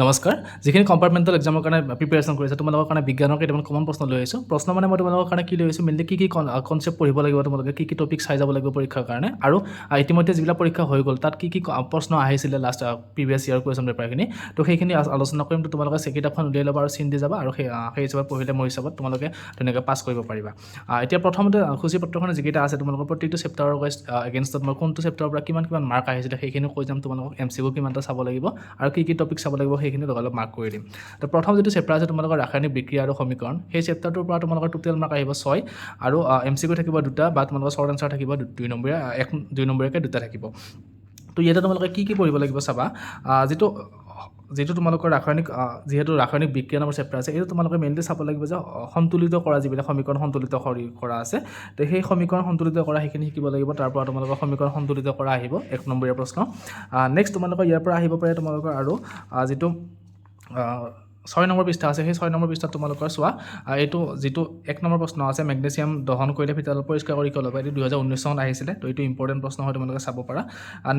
নমস্কাৰ যিখিনি কম্পাৰ্টমেণ্টেল এক্সামৰ কাৰণে প্ৰিপেৰেশ্যন কৰিছে তোমালোকৰ কাৰণে বিজ্ঞানৰ কেইটামান কমন প্ৰশ্ন লৈ আহিছোঁ প্ৰশ্ন মানে মই তোমালোকৰ কাৰণে কি লৈ আহিছোঁ মেইনলি কি কনচেপ্ট পঢ়িব লাগিব তোমালোকে কি টপিক চাই যাব লাগিব পৰীক্ষাৰ কাৰণে আৰু ইতিমধ্যে যিবিলাক পৰীক্ষা হৈ গ'ল তাত কি প্ৰশ্ন আহিছিলে লাষ্ট প্ৰিভিয়াছ ইয়াৰ কুৱেশ্যন পেপাৰখিনি তো সেইখিনি আলোচনা কৰিম তো তোমালোকে কিতাপখন উলিয়াই ল'বা আৰু চিন দি যাবা আৰু সেই হিচাপত পঢ়িলে মোৰ হিচাপত তোমালোকে ধুনীয়াকৈ পাছ কৰিব পাৰিবা এতিয়া প্ৰথমতে সূচীপত্ৰখনে যিকেইটা আছে তোমালোকৰ প্ৰত্যেকটো চেপ্টাৰৰ এগেইনষ্টত মই কোনটো চেপ্টাৰৰ পৰা কিমান মাৰ্ক আহিছিলে সেইখিনি কৈ যাম তোমালোকক MCQ কিমানটা চাব লাগিব আৰু কি টপিক চাব লাগিব সেইখিনি অলপ মাৰ্ক কৰি দিম তো প্ৰথম যিটো চেপ্টাৰ আছে তোমালোকৰ ৰাসায়নিক বিক্ৰিয়া আৰু সমীকৰণ সেই চেপ্টাৰটোৰ পৰা তোমালোকৰ টোটেল মাৰ্ক আহিব 6 আৰু MCQ থাকিব দুটা বা তোমালোকৰ শ্বৰ্ট আনচাৰ থাকিব 2 নম্বৰীয়াকৈ দুটা থাকিব তো ইয়াতে তোমালোকে কি পঢ়িব লাগিব চাবা যিটো তোমালোকৰ যিহেতু ৰাসায়নিক বিক্ৰিয়া নামৰ চেপ্টাৰ আছে এইটো তোমালোকে মেইনলি চাব লাগিব যে সন্তুলিত কৰা যিবিলাক সমীকৰণ সন্তুলিত কৰা আছে তো সেই সমীকৰণ সন্তুলিত কৰা সেইখিনি শিকিব লাগিব তাৰ পৰা তোমালোকৰ সমীকৰণ সন্তুলিত কৰা আহিব 1 নম্বৰীয়া প্ৰশ্ন নেক্সট তোমালোকৰ ইয়াৰ পৰা আহিব পাৰে তোমালোকৰ আৰু যিটো 6 নম্বৰ পৃষ্ঠা আছে সেই 6 নম্বৰ পৃষ্ঠাত তোমালোকৰ চোৱা এইটো যিটো 1 নম্বৰ প্ৰশ্ন আছে মেগনেছিয়াম দহন কৰিলে ভিতৰত পৰিষ্কাৰ কৰি কিয় ল'ব এইটো 2019 চনত আহিছিলে তো এইটো ইম্পৰ্টেণ্ট প্ৰশ্ন হয় তোমালোকে চাব পাৰা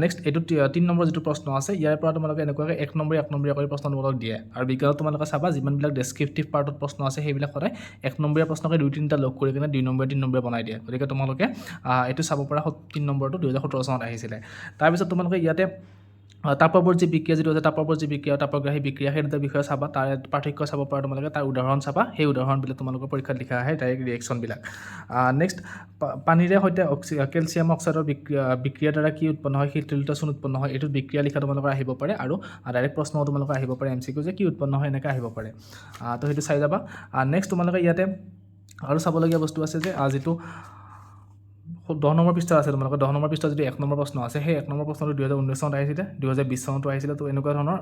নেক্সট এইটো 3 নম্বৰ যিটো প্ৰশ্ন আছে ইয়াৰ পৰা তোমালোকে এনেকুৱাকৈ 1 নম্বৰীয়া কৰি প্ৰশ্ন তোমালোকক দিয়ে আৰু বিজ্ঞানত তোমালোকে চাবা যিমানবিলাক ডেছক্ৰিপটিভ পাৰ্টত প্ৰশ্ন আছে সেইবিলাক সদায় 1 নম্বৰীয়া প্ৰশ্নকে 2-3টা লগ কৰি কিনে 2 নম্বৰীয়া 3 নম্বৰীয়া বনাই দিয়ে গতিকে তোমালোকে এইটো চাব পাৰা 3 নম্বৰটো 2017 চনত আহিছিলে তাৰপিছত তোমালোকে ইয়াতে তাপৱৰ্তী বিক্ৰিয়া যিটো আছে তাপৱৰ্তী বিক্ৰিয়া আৰু তাপগ্ৰাহী বিক্ৰিয়া সেই দুটা বিষয়ে চাবা তাৰ পাৰ্থক্য চাব পাৰা তোমালোকে তাৰ উদাহৰণ চাবা সেই উদাহৰণবিলাক তোমালোকৰ পৰীক্ষাত লিখা আহে ডাইৰেক্ট ৰিয়েকশ্যনবিলাক নেক্সট পানীৰে সৈতে কেলছিয়াম অক্সাইডৰ বিক্ৰিয়াৰ দ্বাৰা কি উৎপন্ন হয় শীতলতা চোন উৎপন্ন হয় এইটো বিক্ৰিয়া লিখা তোমালোকৰ আহিব পাৰে আৰু ডাইৰেক্ট প্ৰশ্নও তোমালোকৰ আহিব পাৰে MCQ যে কি উৎপন্ন হয় এনেকৈ আহিব পাৰে তো সেইটো চাই যাবা নেক্সট তোমালোকে ইয়াতে আৰু চাবলগীয়া বস্তু আছে যে যিটো 10 নম্বৰ পৃষ্ঠা আছে তোমালোকৰ 10 নম্বৰ পৃষ্ঠা যদি 1 নম্বৰ প্ৰশ্ন আছে সেই 1 নম্বৰ প্ৰশ্নটো 2019 চনত আহিছিলে 2020 চনতো আহিছিলে তো এনেকুৱা ধৰণৰ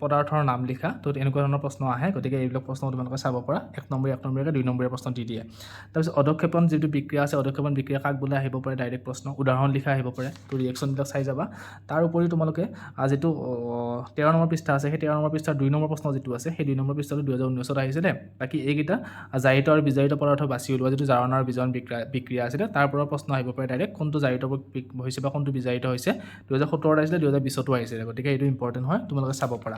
পদাৰ্থৰ নাম লিখা তো এনেকুৱা ধৰণৰ প্ৰশ্ন আহে গতিকে এইবিলাক প্ৰশ্ন তোমালোকে চাব পৰা 1 নম্বৰীয়াকৈ 2 নম্বৰীয়া প্ৰশ্ন দি দিয়ে তাৰপিছত অধক্ষেপণ যিটো বিক্ৰিয়া আছে অধক্ষেপণ বিক্ৰিয়া কাক বোলে আহিব পাৰে ডাইৰেক্ট প্ৰশ্ন উদাহৰণ লিখা আহিব পাৰে তো ৰিয়েকশ্যনবিলাক চাই যাবা তাৰ উপৰি তোমালোকে যিটো 13 নম্বৰ পৃষ্ঠা আছে সেই 13 নম্বৰ পৃষ্ঠাৰ 2 নম্বৰ প্ৰশ্ন যিটো আছে সেই 2 নম্বৰ পৃষ্ঠাটো 2019 চনত আহিছিলে বাকী এইকেইটা জাৰিত আৰু বিজাৰিত পদাৰ্থ বাছি উলিওৱা যিটো জাৰণ আৰু বিজাৰণ বিক্ৰিয়া আছিলে তাৰ পৰা প্ৰশ্ন আহিব পাৰে ডাইৰেক্ট কোনটো জাৰিত হৈছে বা কোনটো বিজাৰিত হৈছে 2017 আহিছিলে 2020তো আহিছিলে গতিকে এইটো ইম্পৰ্টেণ্ট হয় তোমালোকে চাব পাৰা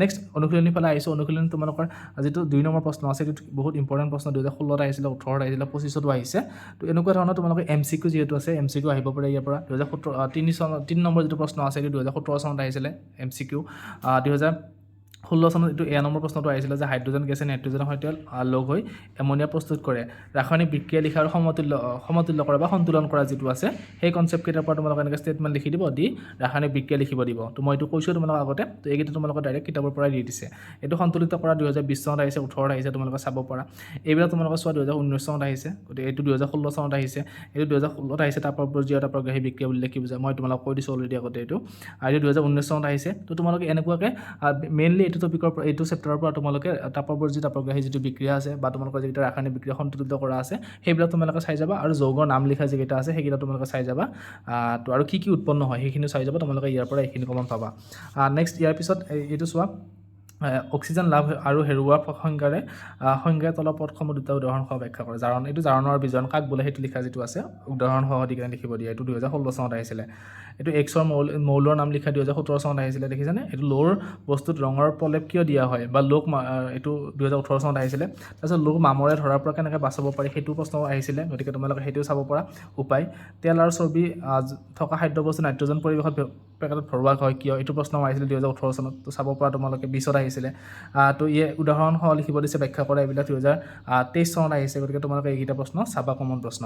নেক্সট অনুশীলনী ফালে আহিছোঁ অনুশীলনী তোমালোকৰ যিটো 2 নম্বৰ প্ৰশ্ন আছে এইটো বহুত ইম্পৰ্টেণ্ট প্ৰশ্ন 2016 আহিছিলে 18 আহিছিলে 25তো আহিছে তো এনেকুৱা ধৰণৰ তোমালোকে MCQ যিহেতু আছে MCQ আহিব পাৰে ইয়াৰ পৰা 2017 3 নম্বৰ যিটো প্ৰশ্ন আছে এইটো 2017 চনত আহিছিলে MCQ 2016 চনত এইটো নম্বৰ প্ৰশ্নটো আহিছিলে যে হাইড্ৰজেন গেছে নাইট্ৰজেনৰ সৈতে লগ হৈ এমনিয়া প্ৰস্তুত কৰে ৰাসায়নিক বিক্ৰিয়া লিখা আৰু সমতুল্য কৰা বা সন্তুলন কৰা যিটো আছে সেই কনচেপ্ট কেইটাৰ পৰা তোমালোকে এনেকৈ ষ্টেটমেণ্ট লিখি দিব দি ৰাসায়নিক বিক্ৰিয়া লিখিব দিব তো মই এইটো কৈছোঁ তোমালোকক আগতে তো এইকেইটা তোমালোকৰ ডাইৰেক্ট কিতাপৰ পৰাই দি দিছে এইটো সন্তুলিত কৰা 2020 চনত আহিছে 18 আহিছে তোমালোকে চাব পাৰা এইবিলাক তোমালোকে চোৱা 2019 চনত আহিছে গতিকে এইটো 2016 চনত আহিছে এইটো 2016 আহিছে তাপৱৰ্তী আৰু তাপগ্ৰাহী বিক্ৰিয়া বুলি কি বুজায় মই তোমালোকক কৈ দিছোঁ অলৰেডি আগতে এইটো আৰু 2019 চনত আহিছে তো তোমালোকে এনেকুৱাকৈ মেইনলি এইটো টপিকৰ পৰা এইটো চেপ্টাৰৰ পৰা তোমালোকে তাপৱৰ্তী তাপগ্ৰাহী যিটো বিক্ৰিয়া আছে বা তোমালোকৰ যিকেইটা ৰাসায়নিক বিক্ৰিয়া সন্তুলিত কৰা আছে সেইবিলাক তোমালোকে চাই যাবা আৰু যৌগৰ নাম লিখা যিকেইটা আছে সেইকেইটা তোমালোকে চাই যাবা তো আৰু কি উৎপন্ন হয় সেইখিনি চাই যাবা তোমালোকে ইয়াৰ পৰা এইখিনি কমন পাবা নেক্সট ইয়াৰ পিছত এইটো চোৱা অক্সিজেন লাভ আৰু হেৰুওৱা সংজ্ঞাৰে তলৰ পদসমূহ দুটা উদাহৰণ সহ ব্যাখ্যা কৰে জাৰণ এইটো জাৰণ আৰু বিজাৰণ কাক বোলে সেইটো লিখা যিটো আছে উদাহৰণ সহ দি কিনে লিখিব দিয়ে এইটো 2016 চনত আহিছিলে এইটো এক্সৰ মৌলৰ নাম লিখা 2017 চনত আহিছিলে দেখিছেনে এইটো লোৰ বস্তুত ৰঙৰ প্ৰলেপ কিয় দিয়া হয় বা লোক এইটো 2018 চনত আহিছিলে তাৰপিছত লোক মামৰে ধৰাৰ পৰা কেনেকৈ বাচাব পাৰি সেইটো প্ৰশ্ন আহিছিলে গতিকে তোমালোকে সেইটোও চাব পৰা উপায় তেল আৰু চৰ্বি থকা খাদ্যবস্তু নাইট্ৰজেন পৰিৱেশত পেকেটত ভৰোৱা হয় কিয় এইটো প্ৰশ্ন আহিছিলে 2018 চনত তো চাব পৰা তোমালোকে 20ত আহিছিলে তো উদাহৰণ সহ লিখিব দিছে ব্যাখ্যা কৰা এইবিলাক 2023 চনত আহিছে গতিকে তোমালোকে এইকেইটা প্ৰশ্ন চাবা কমন প্ৰশ্ন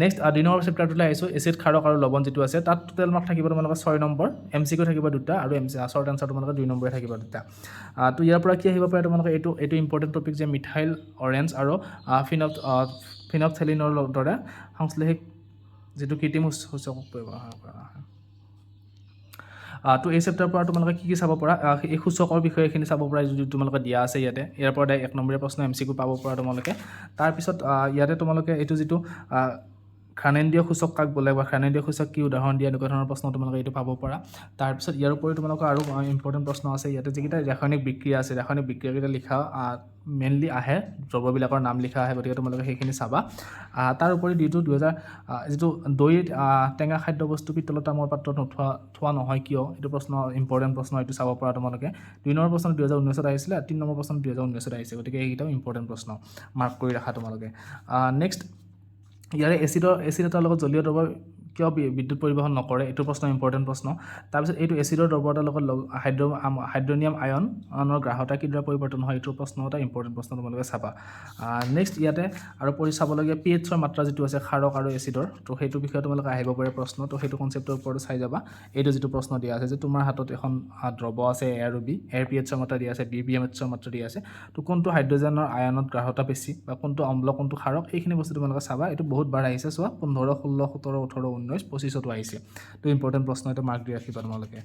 নেক্সট 2 নম্বৰ চেপ্টাৰটোলৈ আহিছোঁ এচিড ক্ষাৰক আৰু লৱণ যিটো আছে তাত টোটেল মাৰ্ক থাকিব তোমালোকৰ 6 নম্বৰ MCQ থাকিব দুটা আৰু শ্বৰ্ট আনচাৰ তোমালোকৰ 2 নম্বৰে থাকিব দুটা তো ইয়াৰ পৰা কি আহিব পাৰে তোমালোকে এইটো ইম্পৰ্টেণ্ট টপিক যে মিথাইল অৰেঞ্জ আৰু ফিনপথেলিনৰ দৰে সংশ্লেষিক যিটো কৃত্ৰিম সূচকক ব্যৱহাৰ কৰা হয় তো এই চেপ্টাৰৰ পৰা তোমালোকে কি চাব পৰা এই সূচকৰ বিষয়ে এইখিনি চাব পৰা যদি তোমালোকে দিয়া আছে ইয়াতে ইয়াৰ পৰা 1 নম্বৰীয়া প্ৰশ্ন MCQ পাব পৰা তোমালোকে তাৰপিছত ইয়াতে তোমালোকে এইটো যিটো খানেন্দ্ৰীয় সূচক কাক বোলে বা খানেন্দ্ৰীয় সূচক কি উদাহৰণ দিয়া এনেকুৱা ধৰণৰ প্ৰশ্ন তোমালোকে এইটো পাব পাৰা তাৰপিছত ইয়াৰ উপৰি তোমালোকৰ আৰু ইম্পৰ্টেণ্ট প্ৰশ্ন আছে ইয়াতে যিকেইটা ৰাসায়নিক বিক্ৰিয়া আছে ৰাসায়নিক বিক্ৰিয়াকেইটা লিখা মেইনলি আহে দ্ৰব্যবিলাকৰ নাম লিখা আহে গতিকে তোমালোকে সেইখিনি চাবা তাৰ উপৰি যিটো যিটো দৈ টেঙা খাদ্য বস্তু পিতলৰ তামৰ পাত্ৰত থোৱা নহয় কিয় এইটো প্ৰশ্ন ইম্পৰ্টেণ্ট প্ৰশ্ন এইটো চাব পৰা তোমালোকে 2 নম্বৰ প্ৰশ্ন 2019ত আহিছিলে 3 নম্বৰ প্ৰশ্ন 2019ত আহিছে গতিকে এইকেইটাও ইম্পৰ্টেণ্ট প্ৰশ্ন মাৰ্ক কৰি ৰাখা তোমালোকে নেক্সট ইয়াৰে এচিড এটাৰ লগত জলীয় দ্ৰব্য কিয় বিদ্যুৎ পৰিবহণ নকৰে এইটো প্ৰশ্ন ইম্পৰ্টেণ্ট প্ৰশ্ন তাৰপিছত এইটো এচিডৰ দ্ৰব্য এটাৰ লগত হাইড্ৰনিয়াম আয়নৰ গ্ৰাহতা কিদৰে পৰিৱৰ্তন হয় এইটো প্ৰশ্ন এটা ইম্পৰ্টেণ্ট প্ৰশ্ন তোমালোকে চাবা নেক্সট ইয়াতে আৰু চাবলগীয়া পিএইচৰ মাত্ৰা যিটো আছে ক্ষাৰক আৰু এচিডৰ তো সেইটো বিষয়ে তোমালোকে আহিব পাৰে প্ৰশ্ন তো সেইটো কনচেপ্টৰ ওপৰত চাই যাবা এইটো যিটো প্ৰশ্ন দিয়া আছে যে তোমাৰ হাতত এখন দ্ৰব্য আছে এ আৰু বি এৰ পিএইচৰ মাত্ৰা দিয়া আছে বি পিএইচৰ মাত্ৰা দিয়া আছে তো কোনটো হাইড্ৰজেনৰ আয়নত গ্ৰাহতা বেছি বা কোনটো অম্ল কোনটো ক্ষাৰক এইখিনি বস্তু তোমালোকে চাবা এইটো বহুত বাৰ আহিছে চোৱা 15 16 17 18 19 25তো আহিছে তো ইম্পৰ্টেণ্ট প্ৰশ্ন এটা মাৰ্ক দি ৰাখিবা তোমালোকে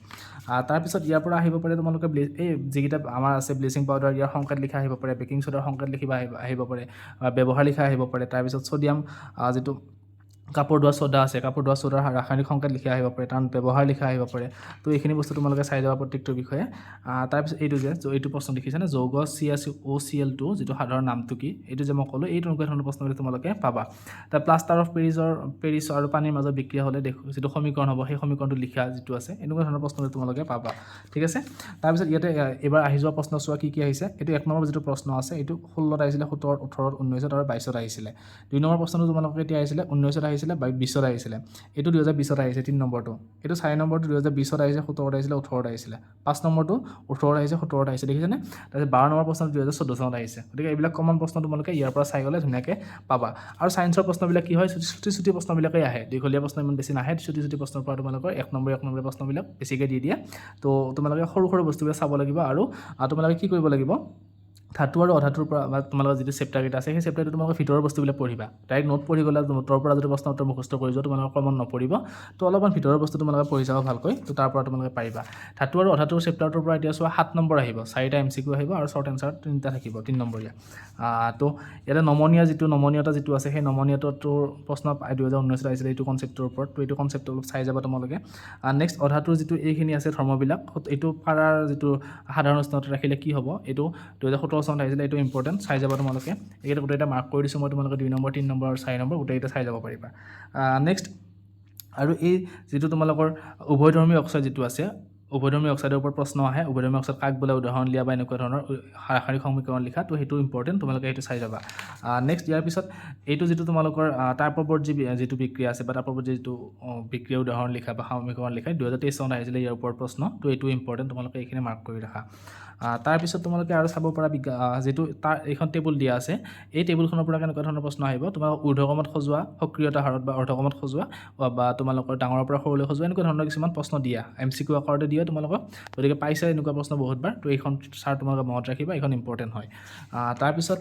তাৰপিছত ইয়াৰ পৰা আহিব পাৰে তোমালোকে এই যিকেইটা আমাৰ আছে ব্লিচিং পাউডাৰ ইয়াৰ সংকেত লিখা আহিব পাৰে বেকিং সোডাৰ সংকেত লিখিবা আহিব পাৰে ব্যৱহাৰ লিখা আহিব পাৰে তাৰপিছত সোডিয়াম যিটো কাপোৰ ধোৱা সোডা আছে কাপোৰ ধোৱা সোডাৰ ৰাসায়নিক সংকেত লিখা আহিব পাৰে কাৰণ ব্যৱহাৰ লিখা আহিব পাৰে তো এইখিনি বস্তু তোমালোকে চাই যাবা প্ৰত্যেকটোৰ বিষয়ে তাৰপিছত এইটো যে এইটো প্ৰশ্ন দেখিছেনে যৌগ CaCO2 যিটো সাধাৰণ নামটো কি এইটো যে মই ক'লোঁ এইটো এনেকুৱা ধৰণৰ প্ৰশ্নবিলাক তোমালোকে পাবা তাৰ প্লাষ্টাৰ অফ পেৰিছ আৰু পানীৰ মাজত বিক্ৰিয়া হ'লে যিটো সমীকৰণ হ'ব সেই সমীকৰণটো লিখা যিটো আছে এনেকুৱা ধৰণৰ প্ৰশ্নবিলাক তোমালোকে পাবা ঠিক আছে তাৰপিছত ইয়াতে এবাৰ আহি যোৱা প্ৰশ্ন চোৱা কি আহিছে এইটো 1 নম্বৰ যিটো প্ৰশ্ন আছে এইটো 16ত আহিছিলে 17 18 19 আৰু 22ত আহিছিলে 2 নম্বৰ প্ৰশ্নটো তোমালোকে কেতিয়া আহিছিলে 19ত আহিছিলে 20ত আহিছিলে এইটো 2020ত আহিছে 3 নম্বৰটো এইটো 4 নম্বৰটো 2020ত আহিছে 17ত আহিছিলে 18ত আহিছিলে 5 নম্বৰটো 18ত আহিছে 17ত আহিছে দেখিছেনে তাৰপিছত 12 নম্বৰ প্ৰশ্নটো 2014 চনত আহিছে গতিকে এইবিলাক কমন প্ৰশ্ন তোমালোকে ইয়াৰ পৰা চাই গ'লে ধুনীয়াকৈ পাবা আৰু সায়েন্সৰ প্ৰশ্নবিলাক কি হয় ছুটি প্ৰশ্নবিলাকেই আহে দীঘলীয়া প্ৰশ্ন ইমান বেছি নাহে ছুটি প্ৰশ্নৰ পৰা তোমালোকৰ 1 নম্বৰ প্ৰশ্নবিলাক বেছিকৈ দি দিয়ে তো তোমালোকে সৰু বস্তুবিলাক চাব লাগিব আৰু তোমালোকে কি কৰিব লাগিব ধাতু আৰু অধাতুৰ পৰা বা তোমালোকৰ যিটো চেপ্টাৰকেইটা আছে সেই চেপ্টাৰটো তোমালোকে ভিতৰৰ বস্তুবিলাক পঢ়িবা ডাইৰেক্ট নোট পঢ়ি গ'লে নোটৰ পৰা যদি প্ৰশ্ন উত্তৰ মুখস্থ কৰি যোৱা তোমালোকৰ কমন নপৰিব তো অলপমান ভিতৰৰ বস্তু তোমালোকে পঢ়ি যাবা ভালকৈ তো তাৰ পৰা তোমালোকে পাৰিবা ধাতু আৰু অধাতুৰ চেপ্টাৰটোৰ পৰা এতিয়া চোৱা 7 নম্বৰ আহিব 4টা MCQ আহিব আৰু শ্বৰ্ট এনসাৰ 3টা থাকিব 3 নম্বৰীয়া তো ইয়াতে নমনীয়তা যিটো আছে সেই নমনীয়তাটোৰ প্ৰশ্ন 2019ত আহিছিলে এইটো কনচেপ্টৰ ওপৰত তো এইটো কনচেপ্ট অলপ চাই যাবা তোমালোকে নেক্সট অধাতুৰ যিটো এইখিনি আছে ধৰ্মবিলাক এইটো পাৰাৰ যিটো সাধাৰণ উষ্ণতা ৰাখিলে কি হ'ব এইটো 2017 চনত আহিছিলে এইটো ইম্পৰ্টেণ্ট চাই যাবা তোমালোকে এইকেইটা গোটেইটা মাৰ্ক কৰি দিছোঁ মই তোমালোকে 2 নম্বৰ 3 নম্বৰ আৰু 4 নম্বৰ গোটেইকেইটা চাই যাব পাৰিবা নেক্সট আৰু এই যিটো তোমালোকৰ উভয়ধৰ্মী অক্সাইড যিটো আছে উভয়ধৰ্মী অক্সাইডৰ ওপৰত প্ৰশ্ন আহে উভয়ধৰ্মী অক্সাইড কাক বোলে উদাহৰণ লিয়া বা এনেকুৱা ধৰণৰ ৰাসায়নিক সমীকৰণ লিখা তো সেইটো ইম্পৰ্টেণ্ট তোমালোকে সেইটো চাই যাবা নেক্সট ইয়াৰ পিছত এইটো যিটো তোমালোকৰ তাপপ্ৰবৰ্তী যিটো বিক্ৰিয়া আছে বা তাপপ্ৰবৰ্তী যিটো বিক্ৰিয়া উদাহৰণ লিখা বা সমীকৰণ লিখা 2023 চনত আহিছিলে ইয়াৰ ওপৰত প্ৰশ্ন তো এইটো ইম্পৰ্টেণ্ট তোমালোকে এইখিনি মাৰ্ক কৰি ৰাখা তাৰপিছত তোমালোকে আৰু চাব পৰা যিটো তাৰ এইখন টেবুল দিয়া আছে এই টেবুলখনৰ পৰা কেনেকুৱা ধৰণৰ প্ৰশ্ন আহিব তোমালোকৰ ঊৰ্ধ্বকমত সজোৱা সক্ৰিয়তা হাৰত বা অৰ্ধকমত সজোৱা বা তোমালোকৰ ডাঙৰৰ পৰা সৰুলৈ সজোৱা এনেকুৱা ধৰণৰ কিছুমান প্ৰশ্ন দিয়া MCQ আকাৰতে দিয়া তোমালোকক গতিকে পাইছা এনেকুৱা প্ৰশ্ন বহুতবাৰ তো এইখন চাৰ তোমালোকে মনত ৰাখিবা এইখন ইম্পৰ্টেণ্ট হয় তাৰপিছত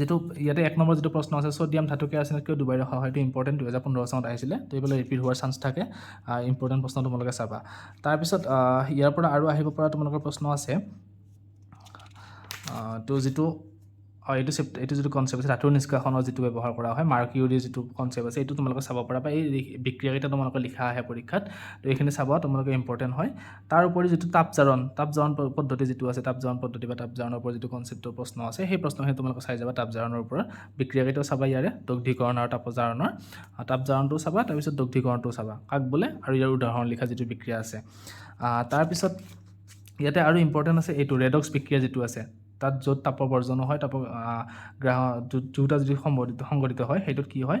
যেটো ইয়াতে 1 নম্বৰ যেটো প্ৰশ্ন আছে সোডিয়াম ধাতুকে আছে কিয় দুবাই ৰখা হয় এটো ইম্পৰ্টেন্ট 2015 চনত আহিছিলে তো এইবলে ৰিপিট হোৱাৰ চান্স থাকে ইম্পৰ্টেন্ট প্ৰশ্ন তোমালোকে চাবা তাৰ পিছত ইয়াৰ পৰা আৰু আহিব পৰা তোমালোকৰ প্ৰশ্ন আছে তো যেটো এইটো যেটো কনসেপ্ট আছে ধাতুৰ নিষ্কাশনৰ যেটো ব্যৱহাৰ কৰা হয় মাৰ্কিউৰি যেটো কনসেপ্ট আছে এইটো তোমালোকে চাব পৰা বা এই বিক্ৰিয়াকেইটা তোমালোকে লিখা আহে পৰীক্ষাত তো এইখিনি চাবা তোমালোকে ইম্পৰ্টেন্ট হয় তাৰ উপৰি যেটো তাপজাৰণ পদ্ধতি যেটো আছে তাপজাৰণ পদ্ধতি বা তাপজাৰণৰ ওপৰত যেটো কনসেপ্টৰ প্ৰশ্ন আছে সেই প্ৰশ্নখিনি তোমালোকে চাই যাবা তাপজাৰণৰ ওপৰত বিক্ৰিয়াকেইটা চাবা ইয়াৰে দগ্ধীকৰণ আৰু তাপজাৰণটো চাবা তাৰ পিছত দগ্ধীকৰণটো চাবা কাক বোলে আৰু ইয়াৰ উদাহৰণ লিখা যেটো বিক্ৰিয়া আছে তাৰ পিছত ইয়াতে আৰু ইম্পৰ্টেন্ট আছে এইটো ৰেডক্স বিক্ৰিয়া যেটো আছে তাত যত তাপ বৰ্জন হয় তাপ দুটা যদি সংগঠিত হয় হেতুত কি হয়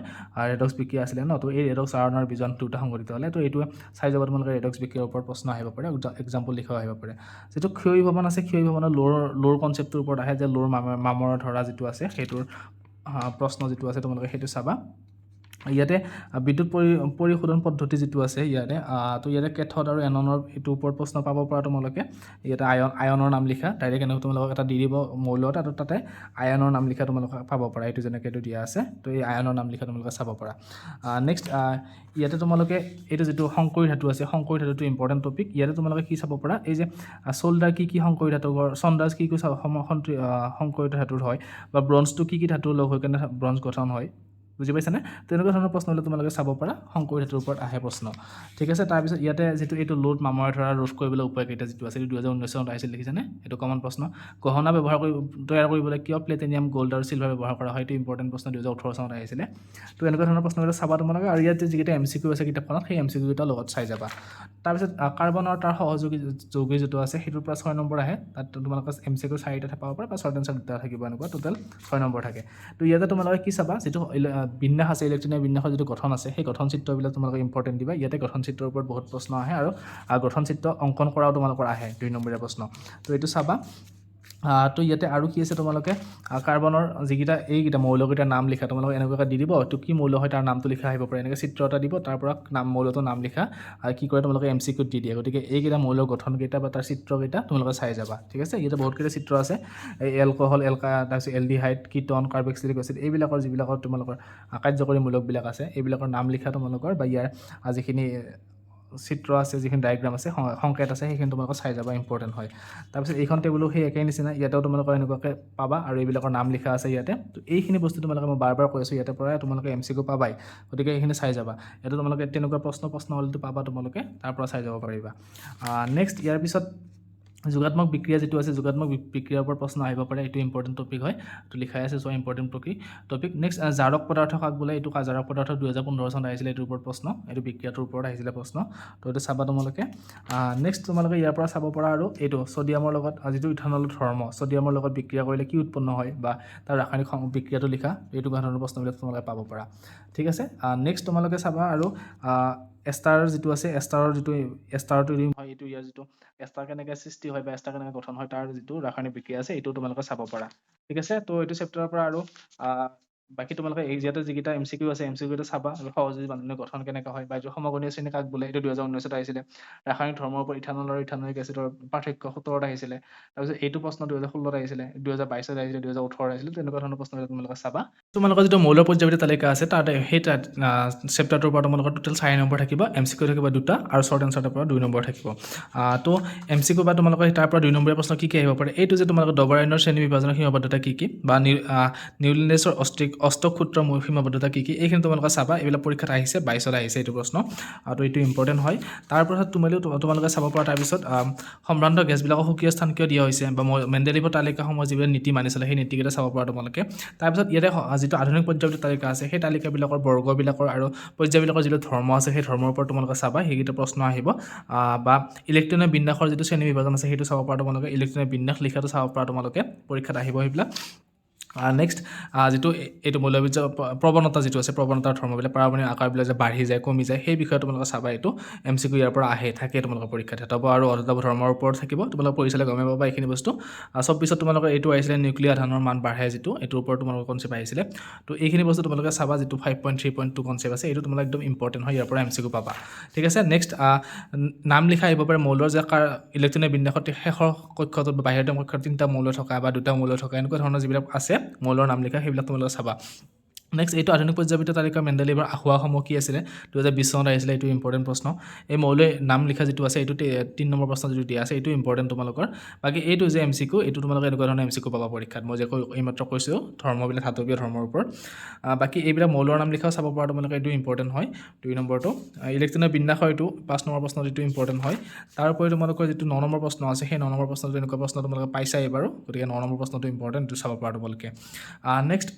ৰেডক্স বিক্ৰিয়া আছিল ন তো এই ৰেডক্স আয়নৰ বিজন দুটা সংগঠিত হলে তো এইটো চাই যাব তোমালোকে ৰেডক্স বিক্ৰিয়াৰ ওপৰত প্ৰশ্ন আহিব পাৰে এক্সাম্পল লিখা আহিব পাৰে যেটো ক্ষয়ী ভৱন আছে ক্ষয়ী ভৱনৰ লোৰ কনসেপ্টৰ ওপৰত আহে যে লোৰ মামৰ ধৰা যেটো আছে হেতুৰ প্ৰশ্ন যেটো আছে তোমালোকে হেতু চাবা ইয়াতে বিদ্যুৎ পৰিশোধন পদ্ধতি যেটো আছে ইয়াতে তো ইয়াতে কেথড আৰু এননৰ এটো ওপৰত প্ৰশ্ন পাব পৰা তোমালোকে ইয়াতে আয়নৰ নাম লিখা ডাইৰেক্ট এনে তোমালোকক এটা দি দিব মৌলত আৰু তাতে আয়নৰ নাম লিখা তোমালোকে পাব পৰা এটো যেনেকৈ এটো দিয়া আছে তো এই আয়নৰ নাম লিখা তোমালোকে চাব পৰা নেক্সট ইয়াতে তোমালোকে এটো যেটো সংকৰী ধাতু আছে সংকৰী ধাতুটো ইম্পৰ্টেন্ট টপিক ইয়াতে তোমালোকে কি চাব পৰা এই যে সোল্ডাৰ কি সংকৰী ধাতুৰ চন্দাজ কি সংকৰী ধাতুৰ হয় বা ব্ৰঞ্জটো কি ধাতুৰ লগ হৈ কেনে ব্ৰঞ্জ গঠন হয় বুজি পাইছানে তেনেকুৱা ধৰণৰ প্ৰশ্ন হ'লে তোমালোকে চাব পাৰা শংকৰী ধাতুৰ ওপৰত আহে প্ৰশ্ন ঠিক আছে তাৰপিছত ইয়াতে যিটো এইটো লোড মামৰে ধৰা ৰোধ কৰিবলৈ উপায়কেইটা যিটো আছে এইটো 2019 চনত আহিছিল দেখিছানে এইটো কমন প্ৰশ্ন গহনা ব্যৱহাৰ কৰি তৈয়াৰ কৰিবলৈ কিয় প্লেটিনিয়াম গোল্ড আৰু চিলভাৰ ব্যৱহাৰ কৰা হয় এইটো ইম্পৰ্টেণ্ট প্ৰশ্ন 2018 চনত আহিছিলে তো এনেকুৱা ধৰণৰ প্ৰশ্নবিলাক চাবা তোমালোকে আৰু ইয়াতে যিকেইটা MCQ আছে কিতাপখনত সেই MCQ কেইটা লগত চাই যাবা তাৰপিছত কাৰ্বন আৰু তাৰ সহযোগী যৌগিক যিটো আছে সেইটোৰ পৰা 6 নম্বৰ আহে তাত তোমালোকে MCQ 4টা পাব পাৰা বা শৰ্ট এনসাৰ 2টা থাকিব এনেকুৱা টোটেল 6 নম্বৰ থাকে তো ইয়াতে তোমালোকে কি চাবা যিটো বিন্যাস আছে ইলেক্ট্ৰনিক বিন্যাসৰ যিটো গঠন আছে সেই গঠন চিত্ৰবিলাক তোমালোকে ইম্পৰ্টেণ্ট দিবা ইয়াতে গঠন চিত্ৰৰ ওপৰত বহুত প্ৰশ্ন আহে আৰু গঠন চিত্ৰ অংকন কৰাও তোমালোকৰ আহে 2 নম্বৰীয়া প্ৰশ্ন তো এইটো চাবা তো ইয়াতে আৰু কি আছে তোমালোকে কাৰ্বনৰ যিকেইটা এইকেইটা মৌলকেইটাৰ নাম লিখা তোমালোকে এনেকুৱাকৈ দি দিব তো কি মৌল হয় তাৰ নামটো লিখা আহিব পাৰে এনেকৈ চিত্ৰ এটা দিব তাৰ পৰা মৌলটো নাম লিখা আৰু কি কৰে তোমালোকে MCQ দি দিয়ে গতিকে এইকেইটা মৌলৰ গঠনকেইটা বা তাৰ চিত্ৰকেইটা তোমালোকে চাই যাবা ঠিক আছে ইয়াতে বহুতকেইটা চিত্ৰ আছে এই এলকহল তাৰপিছত এলডিহাইড কিটন কাৰ্বক্সিলিক এচিড এইবিলাকৰ যিবিলাকৰ তোমালোকৰ কাৰ্যকৰী মূলকবিলাক আছে এইবিলাকৰ নাম লিখা তোমালোকৰ বা ইয়াৰ যিখিনি চিত্ৰ আছে যিখিনি ডায়েগ্ৰাম আছে সংকেত আছে সেইখিনি তোমালোকে চাই যাবা ইম্পৰ্টেণ্ট হয় তাৰপিছত এইখন টেবুলো সেই একেই নিচিনা ইয়াতেও তোমালোকৰ এনেকুৱাকৈ পাবা আৰু এইবিলাকৰ নাম লিখা আছে ইয়াতে তো এইখিনি বস্তু তোমালোকে মই বাৰ কৈ আছোঁ ইয়াতে পৰাই তোমালোকে MCQ পাবাই গতিকে এইখিনি চাই যাবা এইটো তোমালোকে তেনেকুৱা প্ৰশ্ন হ'লেতো পাবা তোমালোকে তাৰ পৰা চাই যাব পাৰিবা নেক্সট ইয়াৰ পিছত যোগাত্মক বিক্ৰিয়া যিটো আছে যোগাত্মক বিক্ৰিয়াৰ ওপৰত প্ৰশ্ন আহিব পাৰে এইটো ইম্পৰ্টেণ্ট টপিক হয় তো লিখাই আছে চ' ইম্পৰ্টেণ্ট টপিক নেক্সট জাৰক পদাৰ্থ কাক বোলে এইটো জাৰক পদাৰ্থ 2015 চনত আহিছিলে এইটোৰ ওপৰত প্ৰশ্ন এইটো বিক্ৰিয়াটোৰ ওপৰত আহিছিলে প্ৰশ্ন তো এইটো চাবা তোমালোকে নেক্সট তোমালোকে ইয়াৰ পৰা চাব পৰা আৰু এইটো ছডিয়ামৰ লগত যিটো ইথানলৰ ধৰ্ম ছডিয়ামৰ লগত বিক্ৰিয়া কৰিলে কি উৎপন্ন হয় বা তাৰ ৰাসায়নিক বিক্ৰিয়াটো লিখা এইটো ধৰণৰ প্ৰশ্নবিলাক তোমালোকে পাব পাৰা ঠিক আছে নেক্সট তোমালোকে চাবা আৰু এষ্টাৰ যিটো আছে এষ্টাৰটো হয় এইটো ইয়াৰ যিটো এষ্টাৰ কেনেকৈ সৃষ্টি হয় বা এষ্টাৰ কেনেকৈ গঠন হয় তাৰ যিটো ৰাসায়নিক বিক্ৰিয়া আছে এইটো তোমালোকে চাব পাৰা ঠিক আছে তো এইটো চেপ্টাৰৰ পৰা আৰু বাকী তোমালোকে এই ইয়াতে যিকেইটা MCQ আছে MCQ চাবা আৰু সহযোগী বান্ধোনৰ গঠন কেনেকৈ হয় বা এইটো সমগণীয় শ্ৰেণী কাক বোলে এইটো 2019 আহিছিলে ৰাসায়নিক ধৰ্মৰ ওপৰত ইথানল আৰু ইথানলিক এচিডৰ পাৰ্থক্য 17ত আহিছিলে তাৰপিছত এইটো প্ৰশ্ন 2016ত আহিছিলে 2022ত আহিছিলে 2018ত আহিছিলে তেনেকুৱা ধৰণৰ প্ৰশ্নবিলাক তোমালোকে চাবা তোমালোকৰ যিটো মৌলৰ পৰ্যায়বিত তালিকা আছে তাতে সেই চেপ্টাৰটোৰ পৰা তোমালোকৰ টোটেল 4 নম্বৰ থাকিব MCQ থাকিব 2টা আৰু শৰ্ট এনচাৰৰ পৰা 2 নম্বৰ থাকিব তো MCQ বা তোমালোকৰ তাৰ পৰা 2 নম্বৰীয়া প্ৰশ্ন কি আহিব পাৰে এইটো যে তোমালোকৰ ডবৰায়নৰ শ্ৰেণী বিভাজনৰ সীমাবদ্ধতা কি বা নিউলিনেছৰ অষ্টক্ষুত্ৰ সীমাবদ্ধতা কি এইখিনি তোমালোকে চাবা এইবিলাক পৰীক্ষাত আহিছে 22ত আহিছে এইটো প্ৰশ্ন আৰু এইটো ইম্পৰ্টেণ্ট হয় তাৰপিছত তোমালোকে চাব পৰা তাৰপিছত সম্ভ্ৰান্ত গেছবিলাকৰ সুকীয় স্থান কিয় দিয়া হৈছে বা মেণ্ডেলিভৰ তালিকাসমূহ যিবিলাক নীতি মানি চলে সেই নীতিকেইটা চাব পৰা তোমালোকে তাৰপিছত ইয়াতে যিটো আধুনিক পৰ্যায়বিত তালিকা আছে সেই তালিকাবিলাকৰ বৰ্গবিলাকৰ আৰু পৰ্যায়বিলাকৰ যিটো ধৰ্ম আছে সেই ধৰ্মৰ ওপৰত তোমালোকে চাবা সেইকেইটা প্ৰশ্ন আহিব বা ইলেক্ট্ৰনিক বিন্যাসৰ যিটো শ্ৰেণী বিভাজন আছে সেইটো চাব পৰা তোমালোকে ইলেক্ট্ৰনিক বিন্যাস লিখাটো চাব পৰা তোমালোকে পৰীক্ষাত আহিব সেইবিলাক নেক্সট যিটো এইটো মৌলবীজ প্ৰৱণতা যিটো আছে প্ৰৱণতাৰ ধৰ্মবিলাক পাৰমাণৱিক আকাৰবিলাক যে বাঢ়ি যায় কমি যায় সেই বিষয়ে তোমালোকে চাবা এইটো MCQ ইয়াৰ পৰা থাকে তোমালোকৰ পৰীক্ষাত হেতাব আৰু অধাতব ধৰ্মৰ ওপৰত থাকিব তোমালোকে পঢ়ি চালে গমে পাবা এইখিনি বস্তু 24ত তোমালোকৰ এইটো আহিছিলে নিউক্লিয়াৰ ধানৰ মান বাঢ়ে যিটো এইটোৰ ওপৰত তোমালোকৰ কনচেপ্ট আহিছিলে তো এইখিনি বস্তু তোমালোকে চাবা যিটো 5.3.2 কনচেপ্ট আছে এইটো তোমালোকে একদম ইম্পৰ্টেণ্ট হয় ইয়াৰ পৰা MCQ পাবা ঠিক আছে নেক্সট নাম লিখা আহিব পাৰে মৌলৰ যে ইলেক্ট্ৰনিক বিন্যাসত শেষৰ কক্ষটোত বা বাহিৰৰ কক্ষত 3টা মৌল থকা বা 2টা মৌল থকা এনেকুৱা ধৰণৰ যিবিলাক আছে মৌলৰ নাম লিখা সেইবিলাক তোমালোকে চাবা নেক্সট এইটো আধুনিক পৰ্যায়বিত তালিকা মেণ্ডেলিভৰ আসোঁৱাহসমূহ কি আছিলে 2020 চনত আহিছিলে এইটো ইম্পৰ্টেণ্ট প্ৰশ্ন এই মৌলৰ নাম লিখা যিটো আছে এইটো 3 নম্বৰ প্ৰশ্ন যিটো দিয়া আছে এইটো ইম্পৰ্টেণ্ট তোমালোকৰ বাকী এইটো যে MCQ এইটো তোমালোকে এনেকুৱা ধৰণৰ MCQ পাবা পৰীক্ষাত মই যে এইমাত্ৰ কৈছোঁ ধৰ্মবিলাক ধাতৱীয় ধৰ্মৰ ওপৰত বাকী এইবিলাক মৌলৰ নাম লিখাও চাব পৰা তোমালোকে এইটো ইম্পৰ্টেণ্ট হয় 2 নম্বৰটো ইলেক্ট্ৰনিক বিন্যাসৰ এইটো 5 নম্বৰ প্ৰশ্ন যিটো ইম্পৰ্টেণ্ট হয় তাৰ উপৰি তোমালোকৰ যিটো 9 নম্বৰ প্ৰশ্ন আছে সেই 9 নম্বৰ প্ৰশ্নটো এনেকুৱা প্ৰশ্ন তোমালোকে পাইছা এইবাৰো গতিকে 9 নম্বৰ প্ৰশ্নটো ইম্পৰ্টেণ্ট এইটো চাব পৰা তোমালোকে নেক্সট